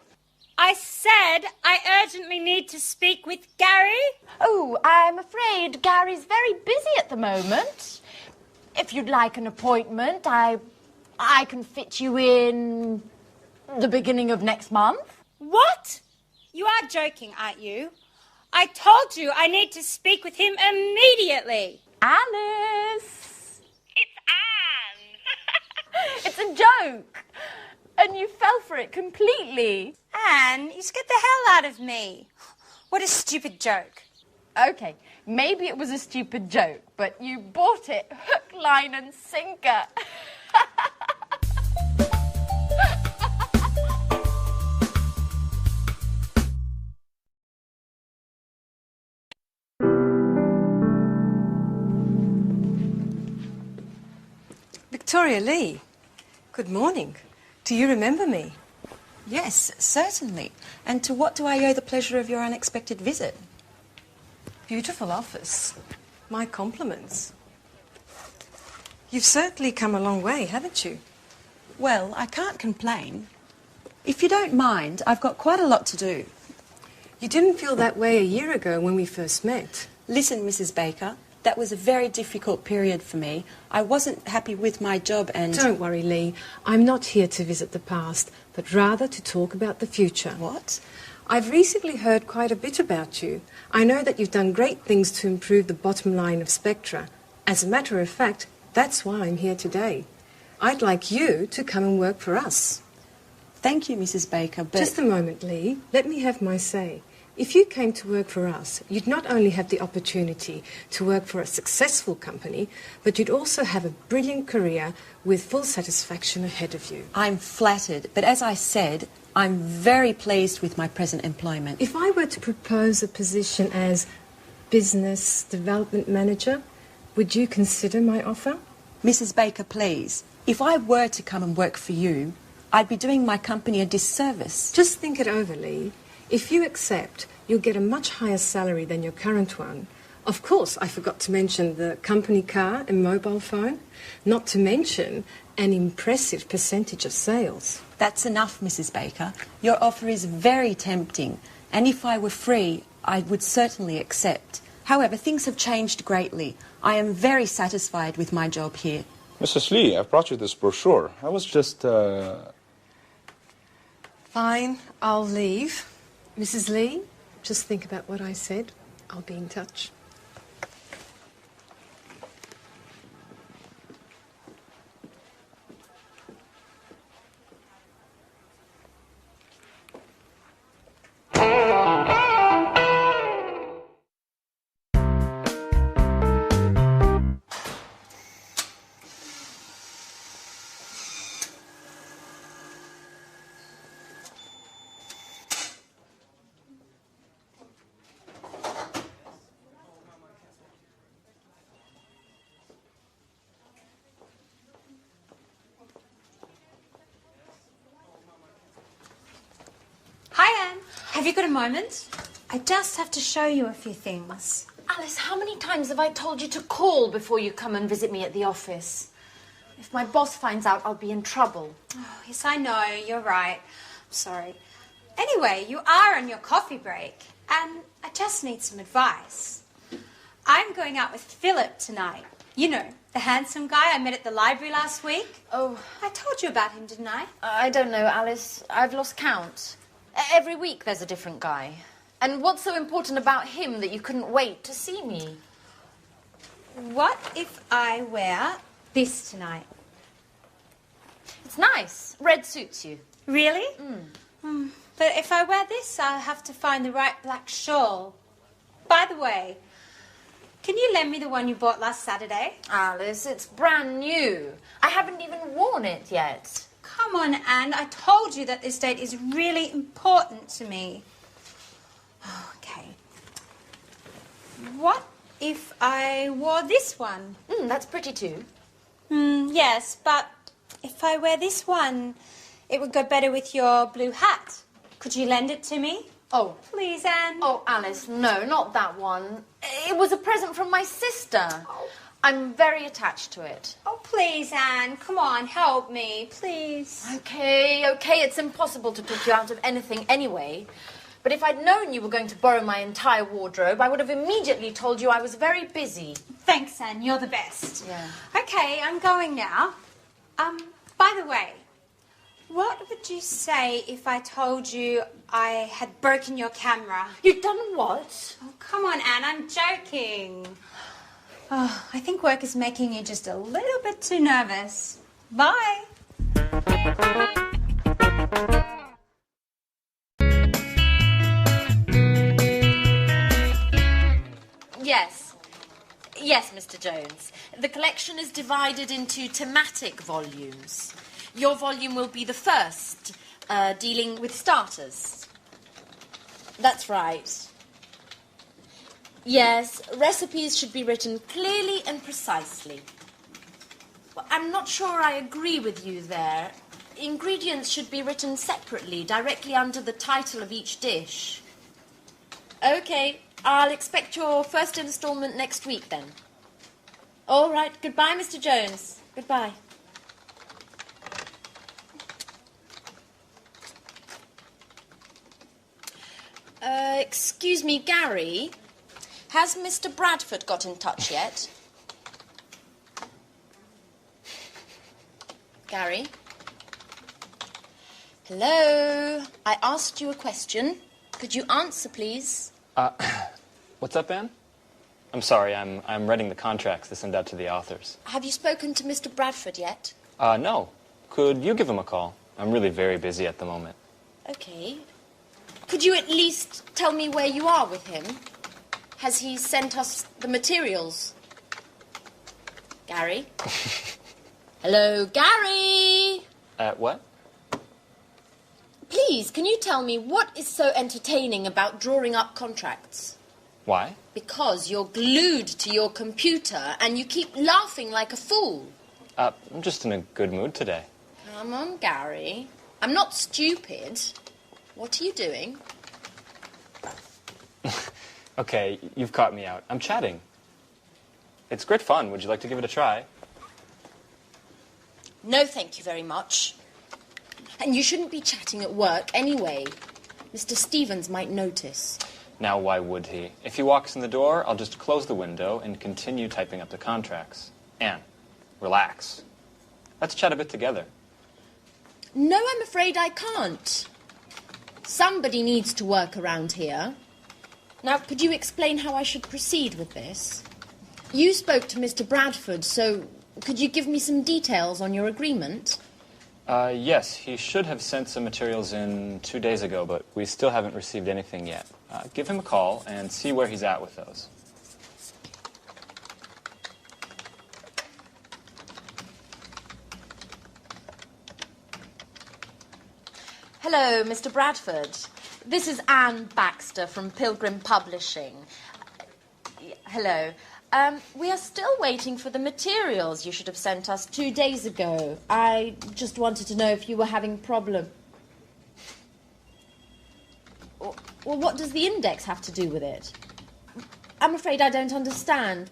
I said I urgently need to speak with Gary. Oh, I'm afraid Gary's very busy at the moment. If you'd like an appointment, I can fit you in the beginning of next month. What? You are joking, aren't you? I told you I need to speak with him immediately. Alice! It's Anne. It's a joke. And you fell for it completely. Anne, you scared the hell out of me. What a stupid joke. Okay, maybe it was a stupid joke, but you bought it hook, line and sinker. Victoria Lee, good morning. Do you remember me? Yes, certainly. And to what do I owe the pleasure of your unexpected visit? Beautiful office. My compliments. You've certainly come a long way, haven't you? Well, I can't complain. If you don't mind, I've got quite a lot to do. You didn't feel that way a year ago when we first met. Listen, Mrs. Baker, that was a very difficult period for me. I wasn't happy with my job and... Don't worry, Lee. I'm not here to visit the past, but rather to talk about the future. What? I've recently heard quite a bit about you. I know that you've done great things to improve the bottom line of Spectra. As a matter of fact, that's why I'm here today. I'd like you to come and work for us. Thank you, Mrs. Baker, but... Just a moment, Lee. Let me have my say. If you came to work for us, you'd not only have the opportunity to work for a successful company, but you'd also have a brilliant career with full satisfaction ahead of you. I'm flattered, but as I said, I'm very pleased with my present employment. If I were to propose a position as business development manager, would you consider my offer? Mrs. Baker, please, if I were to come and work for you, I'd be doing my company a disservice. Just think it over, Lee. If you accept, you'll get a much higher salary than your current one. Of course, I forgot to mention the company car and mobile phone, not to mention an impressive percentage of sales. That's enough, Mrs. Baker. Your offer is very tempting, and if I were free, I would certainly accept. However, things have changed greatly. I am very satisfied with my job here. Mrs. Lee, I've brought you this brochure. I was just, Fine, I'll leave. Mrs. Lee, just think about what I said. I'll be in touch. you got a moment? I just have to show you a few things. Alice, how many times have I told you to call before you come and visit me at the office? If my boss finds out, I'll be in trouble. Oh, yes, I know. You're right. I'm sorry. Anyway, you are on your coffee break, and I just need some advice. I'm going out with Philip tonight. You know, the handsome guy I met at the library last week. Oh. I told you about him, didn't I? I don't know, Alice. I've lost count. Every week there's a different guy. And what's so important about him that you couldn't wait to see me? What if I wear this tonight? It's nice. Red suits you. Really? But if I wear this, I'll have to find the right black shawl. By the way, can you lend me the one you bought last Saturday? Alice, it's brand new. I haven't even worn it yet. Come on, Anne. I told you that this date is really important to me. Okay. What if I wore this one? That's pretty too. Yes, but if I wear this one, it would go better with your blue hat. Could you lend it to me? Oh. Please, Anne. Oh, Alice, no, not that one. It was a present from my sister. Oh. I'm very attached to it. Oh, please, Anne. Come on, help me, please. Okay, it's impossible to pick you out of anything anyway. But if I'd known you were going to borrow my entire wardrobe, I would have immediately told you I was very busy. Thanks, Anne. You're the best. Yeah. Okay, I'm going now. By the way, what would you say if I told you I had broken your camera? You've done what? Oh, come on, Anne. I'm joking. Oh, I think work is making you just a little bit too nervous. Bye. Yes, Mr. Jones. The collection is divided into thematic volumes. Your volume will be the first, dealing with starters. That's right. Yes, recipes should be written clearly and precisely. Well, I'm not sure I agree with you there. Ingredients should be written separately, directly under the title of each dish. Okay, I'll expect your first instalment next week, then. All right, goodbye, Mr. Jones. Goodbye. Excuse me, Gary. Has Mr. Bradford got in touch yet? Gary? Hello? I asked you a question. Could you answer, please? What's up, Anne? I'm sorry, I'm writing the contracts to send out to the authors. Have you spoken to Mr. Bradford yet? No. Could you give him a call? I'm really very busy at the moment. Okay. Could you at least tell me where you are with him? Has he sent us the materials? Gary? Hello, Gary? What? Please, can you tell me what is so entertaining about drawing up contracts? Why? Because you're glued to your computer and you keep laughing like a fool. I'm just in a good mood today. Come on, Gary. I'm not stupid. What are you doing? Okay, you've caught me out. I'm chatting. It's great fun. Would you like to give it a try? No, thank you very much. And you shouldn't be chatting at work anyway. Mr. Stevens might notice. Now, why would he? If he walks in the door, I'll just close the window and continue typing up the contracts. Anne, relax. Let's chat a bit together. No, I'm afraid I can't. Somebody needs to work around here. Now, could you explain how I should proceed with this? You spoke to Mr. Bradford, so could you give me some details on your agreement? Yes, he should have sent some materials in 2 days ago, but we still haven't received anything yet. Give him a call and see where he's at with those. Hello, Mr. Bradford. This is Anne Baxter from Pilgrim Publishing. Hello. We are still waiting for the materials you should have sent us 2 days ago. I just wanted to know if you were having problem. Well, what does the index have to do with it? I'm afraid I don't understand.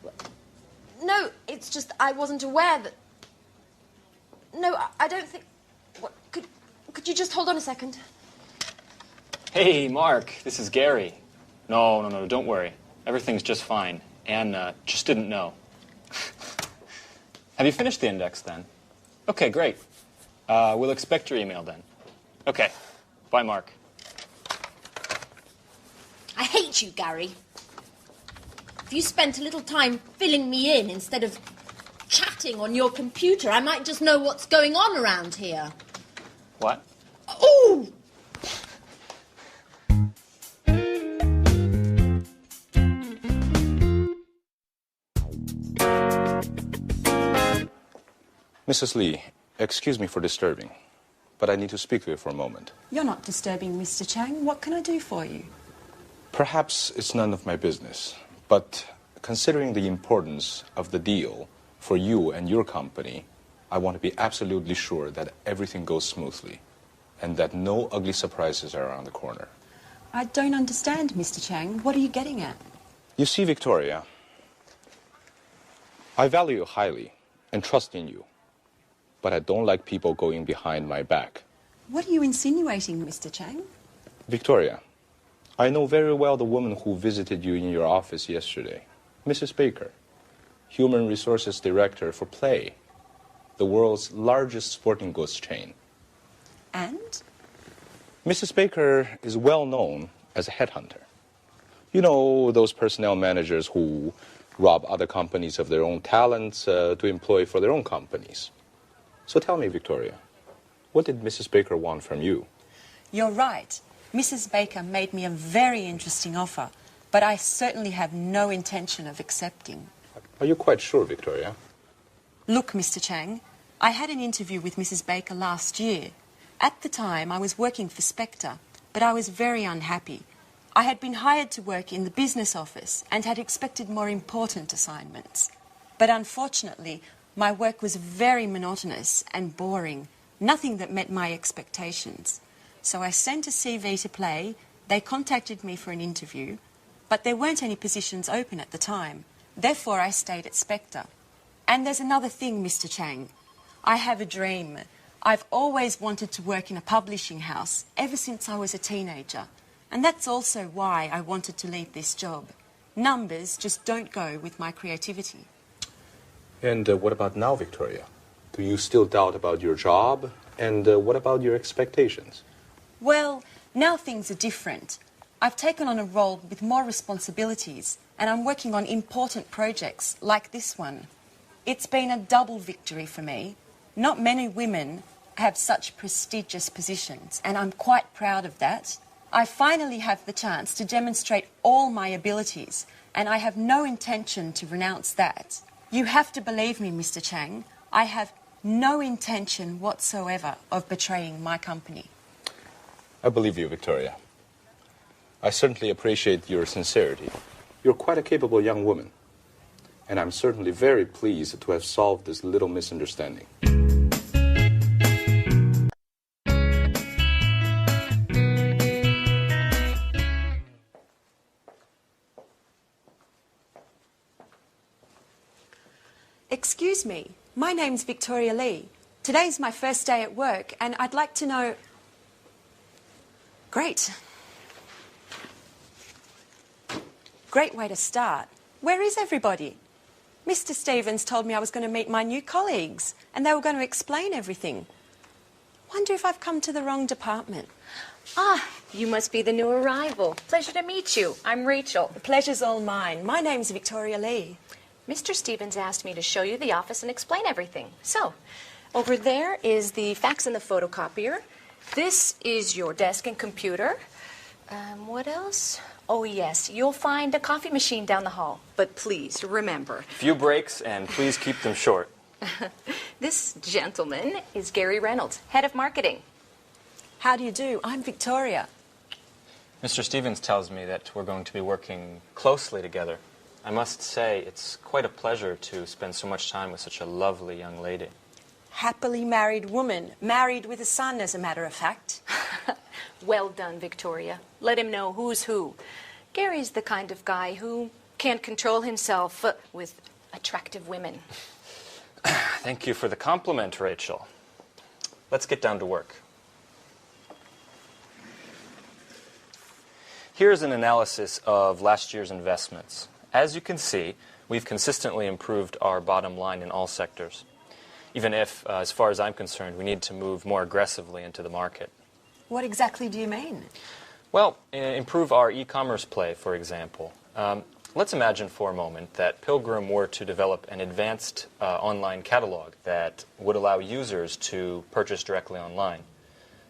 No, it's just I wasn't aware that... No, I don't think... What, could you just hold on a second? Hey, Mark, this is Gary. No, don't worry. Everything's just fine. Anne just didn't know. Have you finished the index, then? Okay, great. We'll expect your email, then. Okay. Bye, Mark. I hate you, Gary. If you spent a little time filling me in instead of chatting on your computer, I might just know what's going on around here. What? Ooh! Mrs. Lee, excuse me for disturbing, but I need to speak to you for a moment. You're not disturbing, Mr. Chang. What can I do for you? Perhaps it's none of my business, but considering the importance of the deal for you and your company, I want to be absolutely sure that everything goes smoothly and that no ugly surprises are around the corner. I don't understand, Mr. Chang. What are you getting at? You see, Victoria, I value you highly and trust in you, but I don't like people going behind my back. What are you insinuating, Mr. Chang? Victoria, I know very well the woman who visited you in your office yesterday, Mrs. Baker, Human Resources Director for Play, the world's largest sporting goods chain. And? Mrs. Baker is well known as a headhunter. You know, those personnel managers who rob other companies of their own talents to employ for their own companies. So tell me, Victoria, what did Mrs. Baker want from you? You're right. Mrs. Baker made me a very interesting offer, but I certainly have no intention of accepting. Are you quite sure, Victoria? Look, Mr. Chang, I had an interview with Mrs. Baker last year. At the time, I was working for Spectre, but I was very unhappy. I had been hired to work in the business office and had expected more important assignments. But unfortunately, my work was very monotonous and boring, nothing that met my expectations. So I sent a CV to Play, they contacted me for an interview, but there weren't any positions open at the time. Therefore, I stayed at Spectre. And there's another thing, Mr. Chang. I have a dream. I've always wanted to work in a publishing house, ever since I was a teenager. And that's also why I wanted to leave this job. Numbers just don't go with my creativity. And what about now, Victoria? Do you still doubt about your job? And what about your expectations? Well, now things are different. I've taken on a role with more responsibilities, and I'm working on important projects like this one. It's been a double victory for me. Not many women have such prestigious positions, and I'm quite proud of that. I finally have the chance to demonstrate all my abilities, and I have no intention to renounce that. You have to believe me, Mr. Chang. I have no intention whatsoever of betraying my company. I believe you, Victoria. I certainly appreciate your sincerity. You're quite a capable young woman. And I'm certainly very pleased to have solved this little misunderstanding. Excuse me, my name's Victoria Lee. Today's my first day at work, and I'd like to know... Great. Great way to start. Where is everybody? Mr. Stevens told me I was going to meet my new colleagues, and they were going to explain everything. Wonder if I've come to the wrong department. Ah, you must be the new arrival. Pleasure to meet you. I'm Rachel. The pleasure's all mine. My name's Victoria Lee. Mr. Stevens asked me to show you the office and explain everything. So, over there is the fax and the photocopier. This is your desk and computer. What else? Oh, yes, you'll find a coffee machine down the hall. But please, remember... Few breaks, and please keep them short. This gentleman is Gary Reynolds, head of marketing. How do you do? I'm Victoria. Mr. Stevens tells me that we're going to be working closely together. I must say, it's quite a pleasure to spend so much time with such a lovely young lady. Happily married woman, married with a son, as a matter of fact. Well done, Victoria. Let him know who's who. Gary's the kind of guy who can't control himself with attractive women. Thank you for the compliment, Rachel. Let's get down to work. Here's an analysis of last year's investments. As you can see, we've consistently improved our bottom line in all sectors, even if, as far as I'm concerned, we need to move more aggressively into the market. What exactly do you mean? Well, improve our e-commerce play, for example. Let's imagine for a moment that Pilgrim were to develop an advanced online catalog that would allow users to purchase directly online.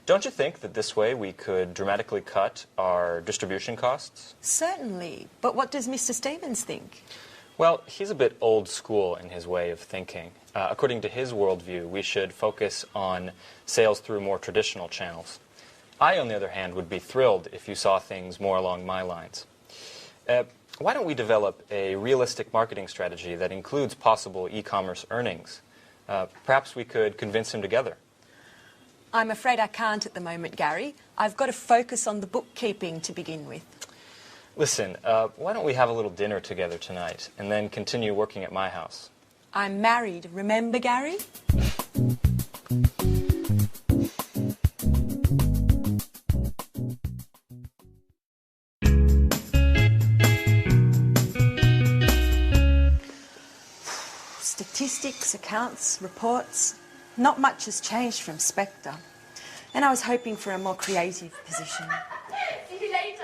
Don't you think that this way we could dramatically cut our distribution costs? Certainly. But what does Mr. Stevens think? Well, he's a bit old school in his way of thinking. According to his worldview, we should focus on sales through more traditional channels. I, on the other hand, would be thrilled if you saw things more along my lines. Why don't we develop a realistic marketing strategy that includes possible e-commerce earnings? Perhaps we could convince him together. I'm afraid I can't at the moment, Gary. I've got to focus on the bookkeeping to begin with. Listen, why don't we have a little dinner together tonight and then continue working at my house? I'm married, remember, Gary? Statistics, accounts, reports. Not much has changed from Spectre. And I was hoping for a more creative position. See you later.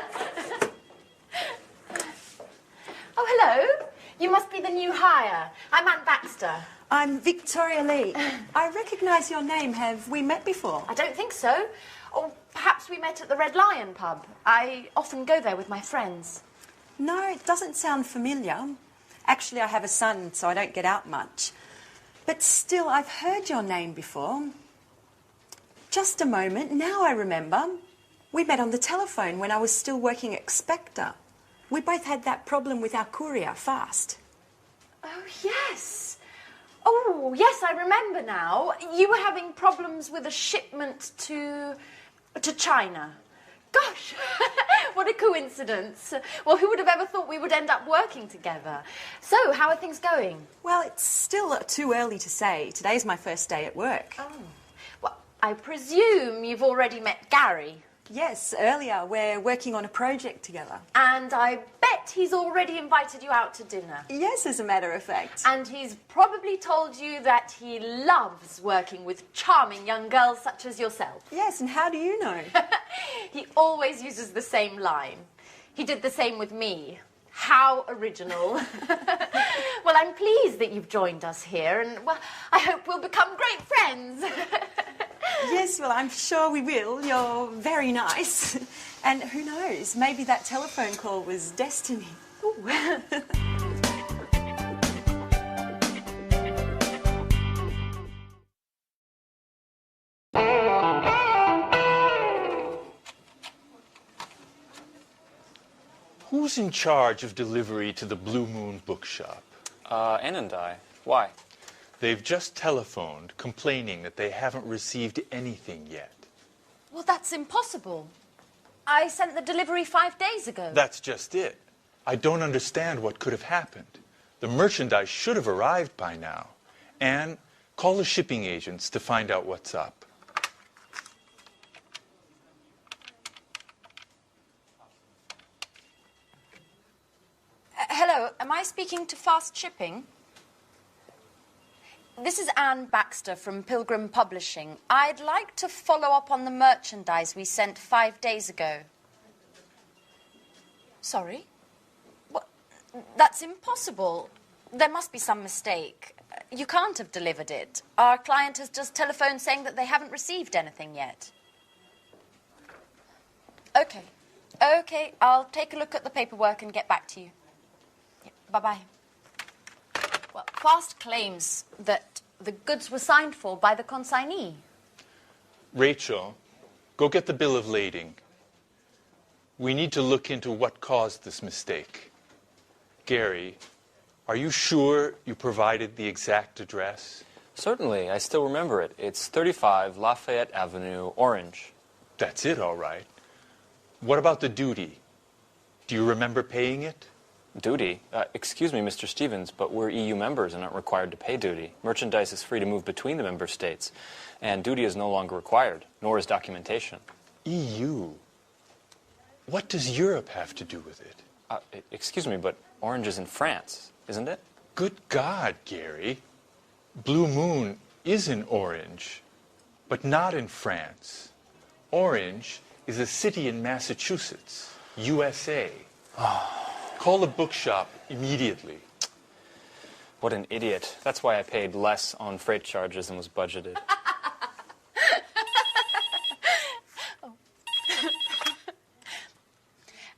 Oh, hello. You must be the new hire. I'm Anne Baxter. I'm Victoria Lee. I recognise your name. Have we met before? I don't think so. Or perhaps we met at the Red Lion pub. I often go there with my friends. No, it doesn't sound familiar. Actually, I have a son, so I don't get out much. But still, I've heard your name before. Just a moment, now I remember. We met on the telephone when I was still working at Spectre. We both had that problem with our courier, Fast. Oh, yes. Oh, yes, I remember now. You were having problems with a shipment to China. Gosh, what a coincidence. Well, who would have ever thought we would end up working together? So, how are things going? Well, it's still too early to say. Today's my first day at work. Oh. Well, I presume you've already met Gary. Yes, earlier. We're working on a project together. And I bet he's already invited you out to dinner. Yes, as a matter of fact. And he's probably told you that he loves working with charming young girls such as yourself. Yes, and how do you know? He always uses the same line. He did the same with me. How original. Well, I'm pleased that you've joined us here, and, well, I hope we'll become great friends. Yes, well, I'm sure we will. You're very nice. And who knows, maybe that telephone call was destiny. Ooh. Who's in charge of delivery to the Blue Moon Bookshop? Ann and I. Why? They've just telephoned complaining that they haven't received anything yet. Well, that's impossible. I sent the delivery 5 days ago. That's just it. I don't understand what could have happened. The merchandise should have arrived by now. Anne, call the shipping agents to find out what's up. Hello, am I speaking to Fast Shipping? This is Anne Baxter from Pilgrim Publishing. I'd like to follow up on the merchandise we sent 5 days ago. Sorry? What? That's impossible. There must be some mistake. You can't have delivered it. Our client has just telephoned saying that they haven't received anything yet. Okay. Okay, I'll take a look at the paperwork and get back to you. Yeah, bye-bye. Well, Fast claims that the goods were signed for by the consignee. Rachel, go get the bill of lading. We need to look into what caused this mistake. Gary, are you sure you provided the exact address? Certainly, I still remember it. It's 35 Lafayette Avenue, Orange. That's it, all right. What about the duty? Do you remember paying it? Duty? Excuse me, Mr. Stevens, but we're EU members and aren't required to pay duty. Merchandise is free to move between the member states, and duty is no longer required, nor is documentation. EU? What does Europe have to do with it? Excuse me, but Orange is in France, isn't it? Good God, Gary. Blue Moon is in Orange, but not in France. Orange is a city in Massachusetts, USA. Call the bookshop immediately. What an idiot. That's why I paid less on freight charges than was budgeted.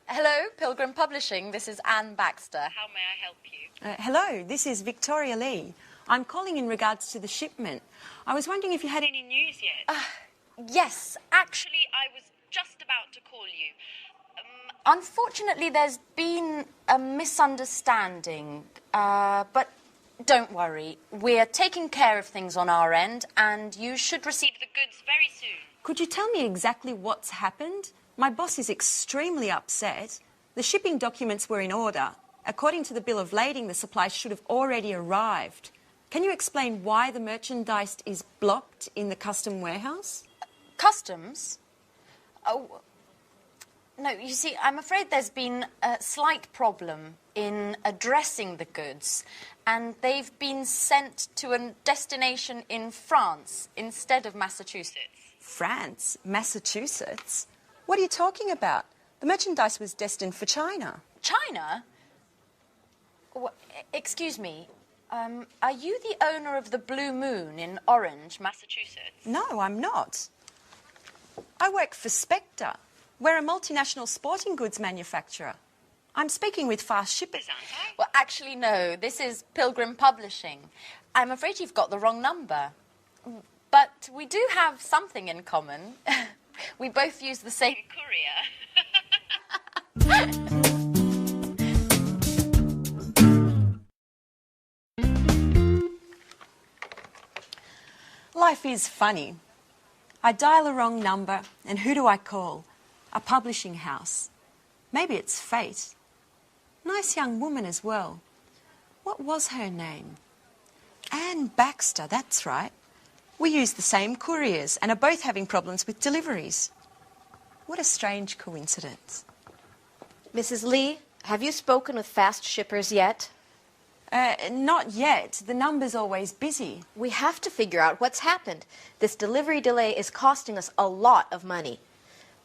Hello, Pilgrim Publishing. This is Anne Baxter. How may I help you? Hello, this is Victoria Lee. I'm calling in regards to the shipment. I was wondering if you had any news yet. Yes, actually, I was just about to call you. Unfortunately, there's been a misunderstanding, but don't worry. We're taking care of things on our end, and you should receive the goods very soon. Could you tell me exactly what's happened? My boss is extremely upset. The shipping documents were in order. According to the bill of lading, the supplies should have already arrived. Can you explain why the merchandise is blocked in the custom warehouse? Customs? Oh, no, you see, I'm afraid there's been a slight problem in addressing the goods, and they've been sent to a destination in France instead of Massachusetts. France? Massachusetts? What are you talking about? The merchandise was destined for China. China? Excuse me, are you the owner of the Blue Moon in Orange, Massachusetts? No, I'm not. I work for Spectre. We're a multinational sporting goods manufacturer. I'm speaking with Fast Shippers, aren't I? Well, actually, no. This is Pilgrim Publishing. I'm afraid you've got the wrong number. But we do have something in common. We both use the same courier. Life is funny. I dial a wrong number, and who do I call? A publishing house. Maybe it's fate. Nice young woman as well. What was her name? Anne Baxter, that's right. We use the same couriers and are both having problems with deliveries. What a strange coincidence. Mrs. Lee, have you spoken with Fast Shippers yet? Not yet. The number's always busy. We have to figure out what's happened. This delivery delay is costing us a lot of money.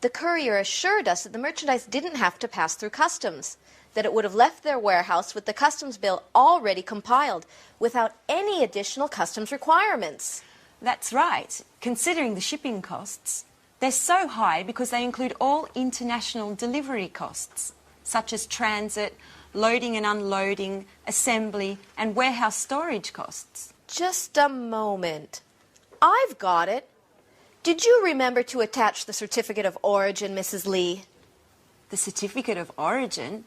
The courier assured us that the merchandise didn't have to pass through customs, that it would have left their warehouse with the customs bill already compiled, without any additional customs requirements. That's right. Considering the shipping costs, they're so high because they include all international delivery costs, such as transit, loading and unloading, assembly, and warehouse storage costs. Just a moment. I've got it. Did you remember to attach the certificate of origin, Mrs. Lee? The certificate of origin?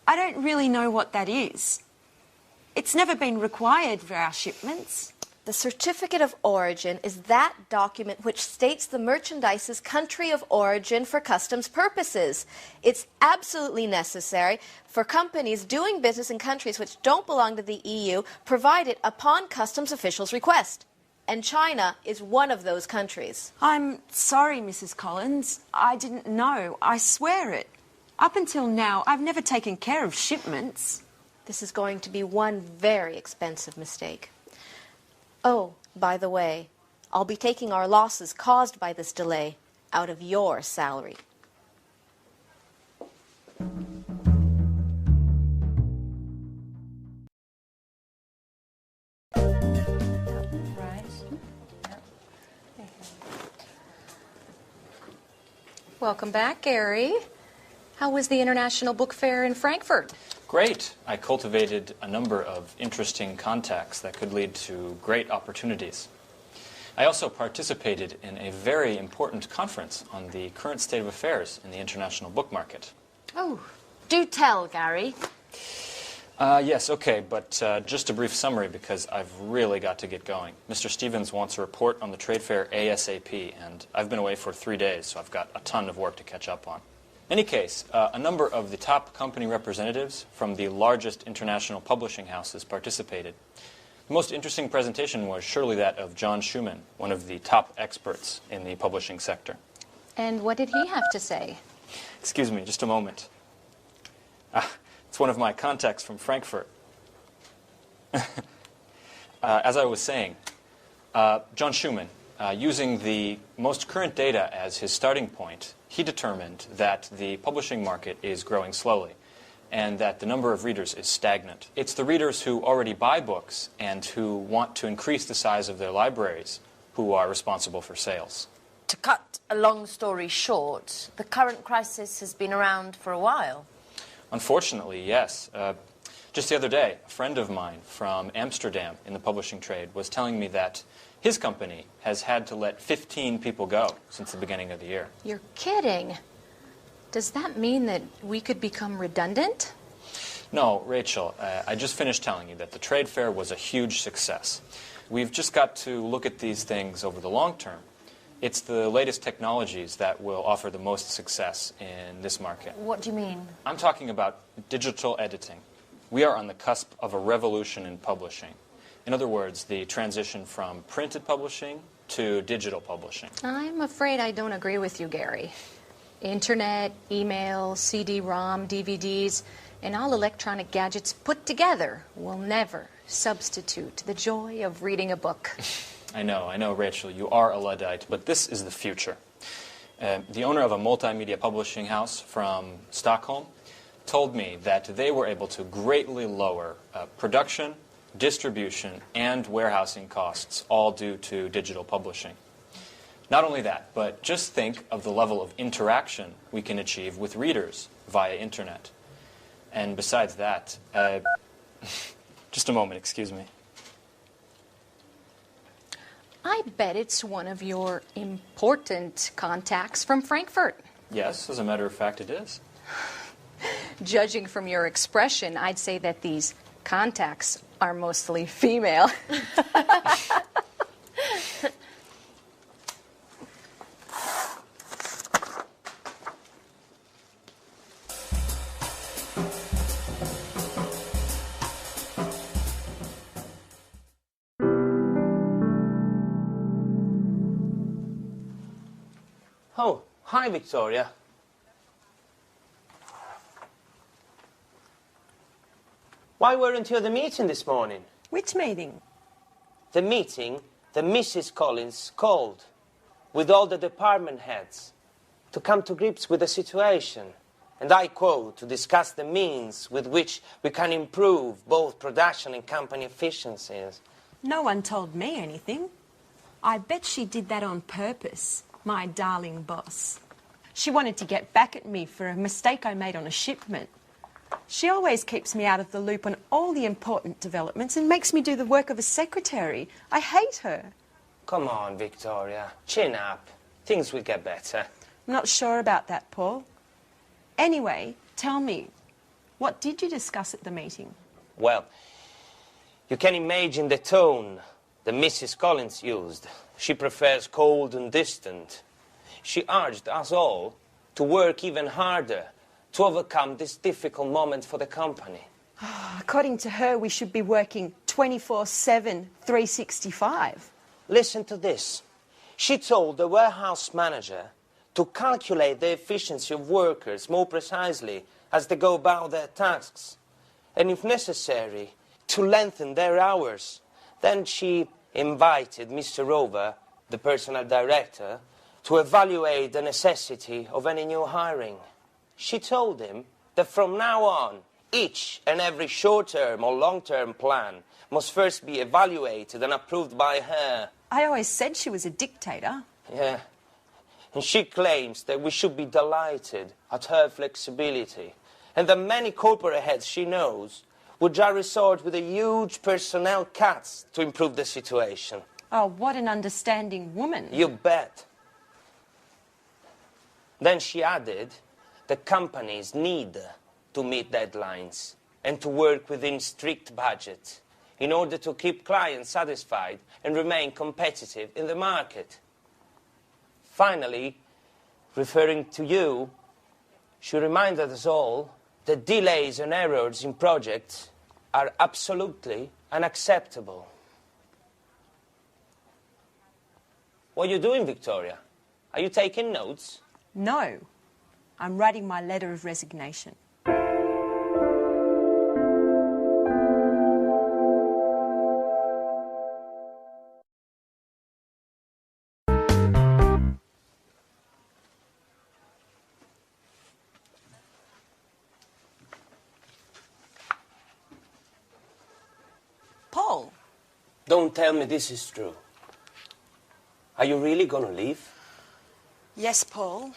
I don't really know what that is. It's never been required for our shipments. The certificate of origin is that document which states the merchandise's country of origin for customs purposes. It's absolutely necessary for companies doing business in countries which don't belong to the EU, provided upon customs officials' request. And China is one of those countries. I'm sorry, Mrs. Collins. I didn't know. I swear it. Up until now, I've never taken care of shipments. This is going to be one very expensive mistake. Oh, by the way, I'll be taking our losses caused by this delay out of your salary. Welcome back, Gary. How was the International Book Fair in Frankfurt? Great. I cultivated a number of interesting contacts that could lead to great opportunities. I also participated in a very important conference on the current state of affairs in the international book market. Oh, do tell, Gary. Yes, okay, but just a brief summary because I've really got to get going. Mr. Stevens wants a report on the trade fair ASAP, and I've been away for 3 days, so I've got a ton of work to catch up on. In any case, a number of the top company representatives from the largest international publishing houses participated. The most interesting presentation was surely that of John Schumann, one of the top experts in the publishing sector. And what did he have to say? Excuse me, just a moment. It's one of my contacts from Frankfurt. As I was saying, John Schumann, using the most current data as his starting point, he determined that the publishing market is growing slowly and that the number of readers is stagnant. It's the readers who already buy books and who want to increase the size of their libraries who are responsible for sales. To cut a long story short, the current crisis has been around for a while. Unfortunately, yes. Just the other day, a friend of mine from Amsterdam in the publishing trade was telling me that his company has had to let 15 people go since the beginning of the year. You're kidding. Does that mean that we could become redundant? No, Rachel, I just finished telling you that the trade fair was a huge success. We've just got to look at these things over the long term. It's the latest technologies that will offer the most success in this market. What do you mean? I'm talking about digital editing. We are on the cusp of a revolution in publishing. In other words, the transition from printed publishing to digital publishing. I'm afraid I don't agree with you, Gary. Internet, email, CD-ROM, DVDs, and all electronic gadgets put together will never substitute the joy of reading a book. I know, Rachel, you are a Luddite, but this is the future. The owner of a multimedia publishing house from Stockholm told me that they were able to greatly lower production, distribution, and warehousing costs, all due to digital publishing. Not only that, but just think of the level of interaction we can achieve with readers via internet. And besides that, just a moment, excuse me. I bet it's one of your important contacts from Frankfurt. Yes, as a matter of fact, it is. Judging from your expression, I'd say that these contacts are mostly female. Oh, hi, Victoria. Why weren't you at the meeting this morning? Which meeting? The meeting that Mrs. Collins called with all the department heads to come to grips with the situation. And I quote, to discuss the means with which we can improve both production and company efficiencies. No one told me anything. I bet she did that on purpose, my darling boss. She wanted to get back at me for a mistake I made on a shipment. She always keeps me out of the loop on all the important developments and makes me do the work of a secretary. I hate her. Come on, Victoria. Chin up. Things will get better. I'm not sure about that, Paul. Anyway, tell me, what did you discuss at the meeting? Well, you can imagine the tone that Mrs. Collins used. She prefers cold and distant. She urged us all to work even harder to overcome this difficult moment for the company. According to her, we should be working 24/7, 365. Listen to this. She told the warehouse manager to calculate the efficiency of workers more precisely as they go about their tasks, and if necessary, to lengthen their hours. Then she invited Mr. Rover, the personnel director, to evaluate the necessity of any new hiring. She told him that from now on, each and every short-term or long-term plan must first be evaluated and approved by her. I always said she was a dictator. Yeah. And she claims that we should be delighted at her flexibility, and that many corporate heads she knows would just resort with a huge personnel cuts to improve the situation. Oh, what an understanding woman. You bet. Then she added that companies need to meet deadlines, and to work within strict budget in order to keep clients satisfied and remain competitive in the market. Finally, referring to you, she reminded us all that delays and errors in projects are absolutely unacceptable. What are you doing, Victoria? Are you taking notes? No, I'm writing my letter of resignation. Paul. Don't tell me this is true. Are you really going to leave? Yes, Paul.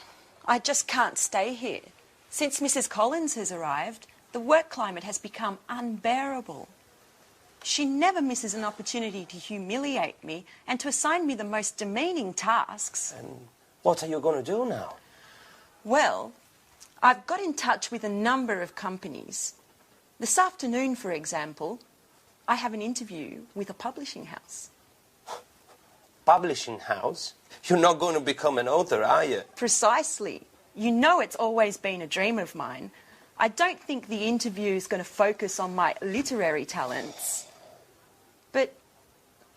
I just can't stay here. Since Mrs. Collins has arrived, the work climate has become unbearable. She never misses an opportunity to humiliate me and to assign me the most demeaning tasks. And what are you going to do now? Well, I've got in touch with a number of companies. This afternoon, for example, I have an interview with a publishing house. Publishing house? You're not going to become an author, are you? Precisely. You know it's always been a dream of mine. I don't think the interview is going to focus on my literary talents. But,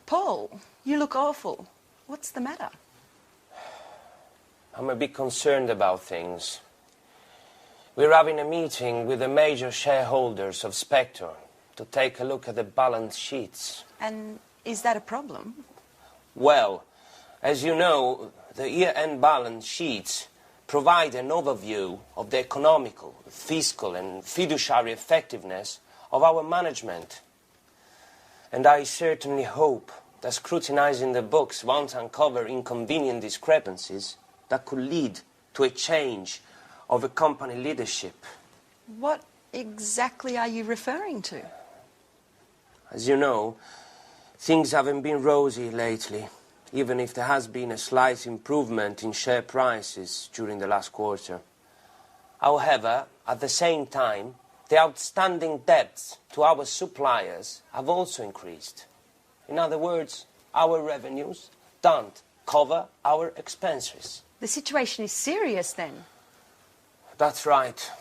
Paul, you look awful. What's the matter? I'm a bit concerned about things. We're having a meeting with the major shareholders of Spectre to take a look at the balance sheets. And is that a problem? Well, as you know, the year-end balance sheets provide an overview of the economical, fiscal and fiduciary effectiveness of our management. And I certainly hope that scrutinizing the books won't uncover inconvenient discrepancies that could lead to a change of a company leadership. What exactly are you referring to? As you know, things haven't been rosy lately, even if there has been a slight improvement in share prices during the last quarter. However, at the same time, the outstanding debts to our suppliers have also increased. In other words, our revenues don't cover our expenses. The situation is serious then. That's right.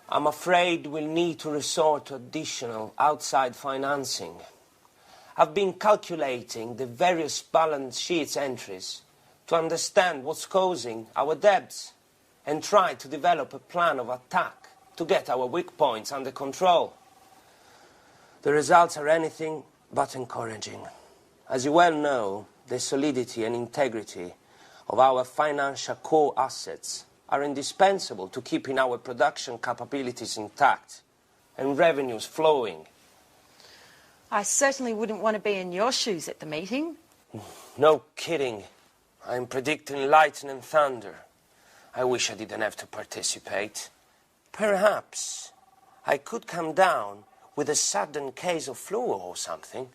I'm afraid we'll need to resort to additional outside financing. I've been calculating the various balance sheets entries to understand what's causing our debts and try to develop a plan of attack to get our weak points under control. The results are anything but encouraging. As you well know, the solidity and integrity of our financial core assets are indispensable to keeping our production capabilities intact and revenues flowing. I certainly wouldn't want to be in your shoes at the meeting. No kidding. I'm predicting lightning and thunder. I wish I didn't have to participate. Perhaps I could come down with a sudden case of flu or something.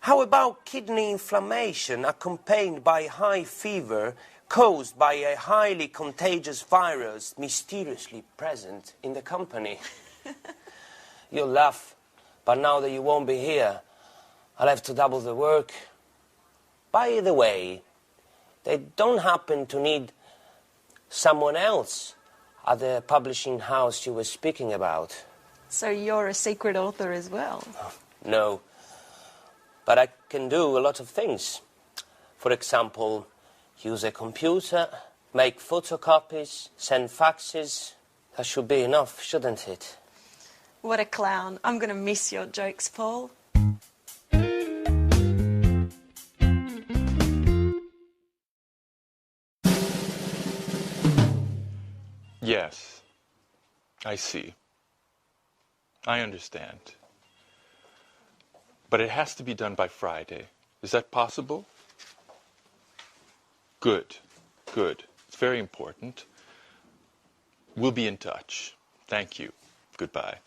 How about kidney inflammation accompanied by high fever caused by a highly contagious virus mysteriously present in the company? You'll laugh, but now that you won't be here, I'll have to double the work. By the way, they don't happen to need someone else at the publishing house you were speaking about. So you're a secret author as well? No, but I can do a lot of things. For example, use a computer, make photocopies, send faxes. That should be enough, shouldn't it? What a clown. I'm going to miss your jokes, Paul. Yes, I see. I understand. But it has to be done by Friday. Is that possible? Good, good. It's very important. We'll be in touch. Thank you. Goodbye.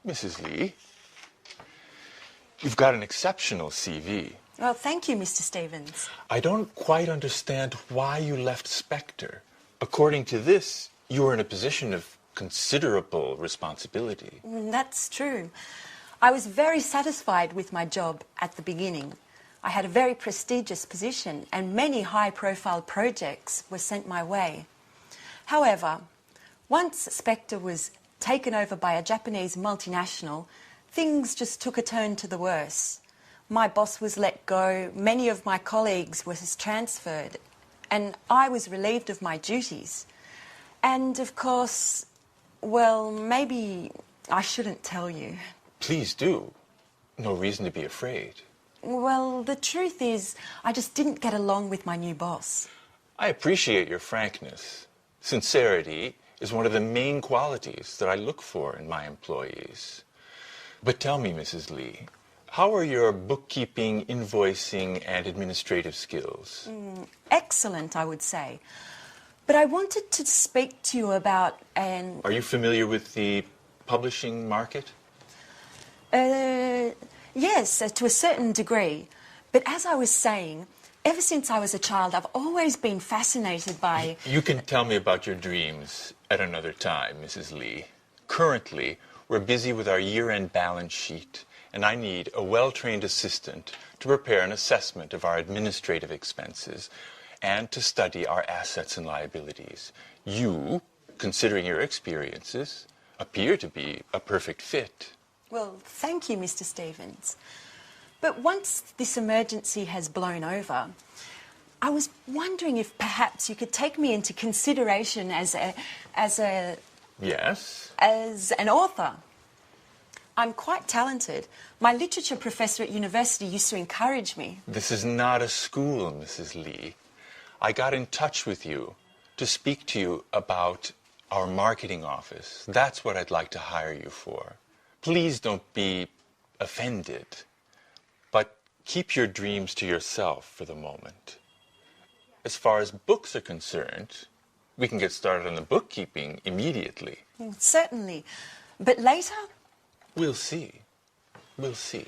Mrs. Lee, you've got an exceptional CV. Well, thank you, Mr. Stevens. I don't quite understand why you left Spectre. According to this, you were in a position of considerable responsibility. That's true. I was very satisfied with my job at the beginning. I had a very prestigious position and many high-profile projects were sent my way. However, once Spectre was taken over by a Japanese multinational, things just took a turn to the worse. My boss was let go, many of my colleagues were transferred, and I was relieved of my duties. And of course, well, maybe I shouldn't tell you. Please do. No reason to be afraid. Well, the truth is, I just didn't get along with my new boss. I appreciate your frankness. Sincerity is one of the main qualities that I look for in my employees. But tell me, Mrs. Lee, how are your bookkeeping, invoicing, and administrative skills? Excellent, I would say. But I wanted to speak to you about an... Are you familiar with the publishing market? Yes, to a certain degree. But as I was saying, ever since I was a child, I've always been fascinated by... You can tell me about your dreams at another time, Mrs. Lee. Currently, we're busy with our year-end balance sheet, and I need a well-trained assistant to prepare an assessment of our administrative expenses and to study our assets and liabilities. You, considering your experiences, appear to be a perfect fit. Well, thank you, Mr. Stevens. But once this emergency has blown over, I was wondering if perhaps you could take me into consideration as Yes? as an author. I'm quite talented. My literature professor at university used to encourage me. This is not a school, Mrs. Lee. I got in touch with you to speak to you about our marketing office. That's what I'd like to hire you for. Please don't be offended, but keep your dreams to yourself for the moment. As far as books are concerned, we can get started on the bookkeeping immediately. Certainly. But later? We'll see. We'll see.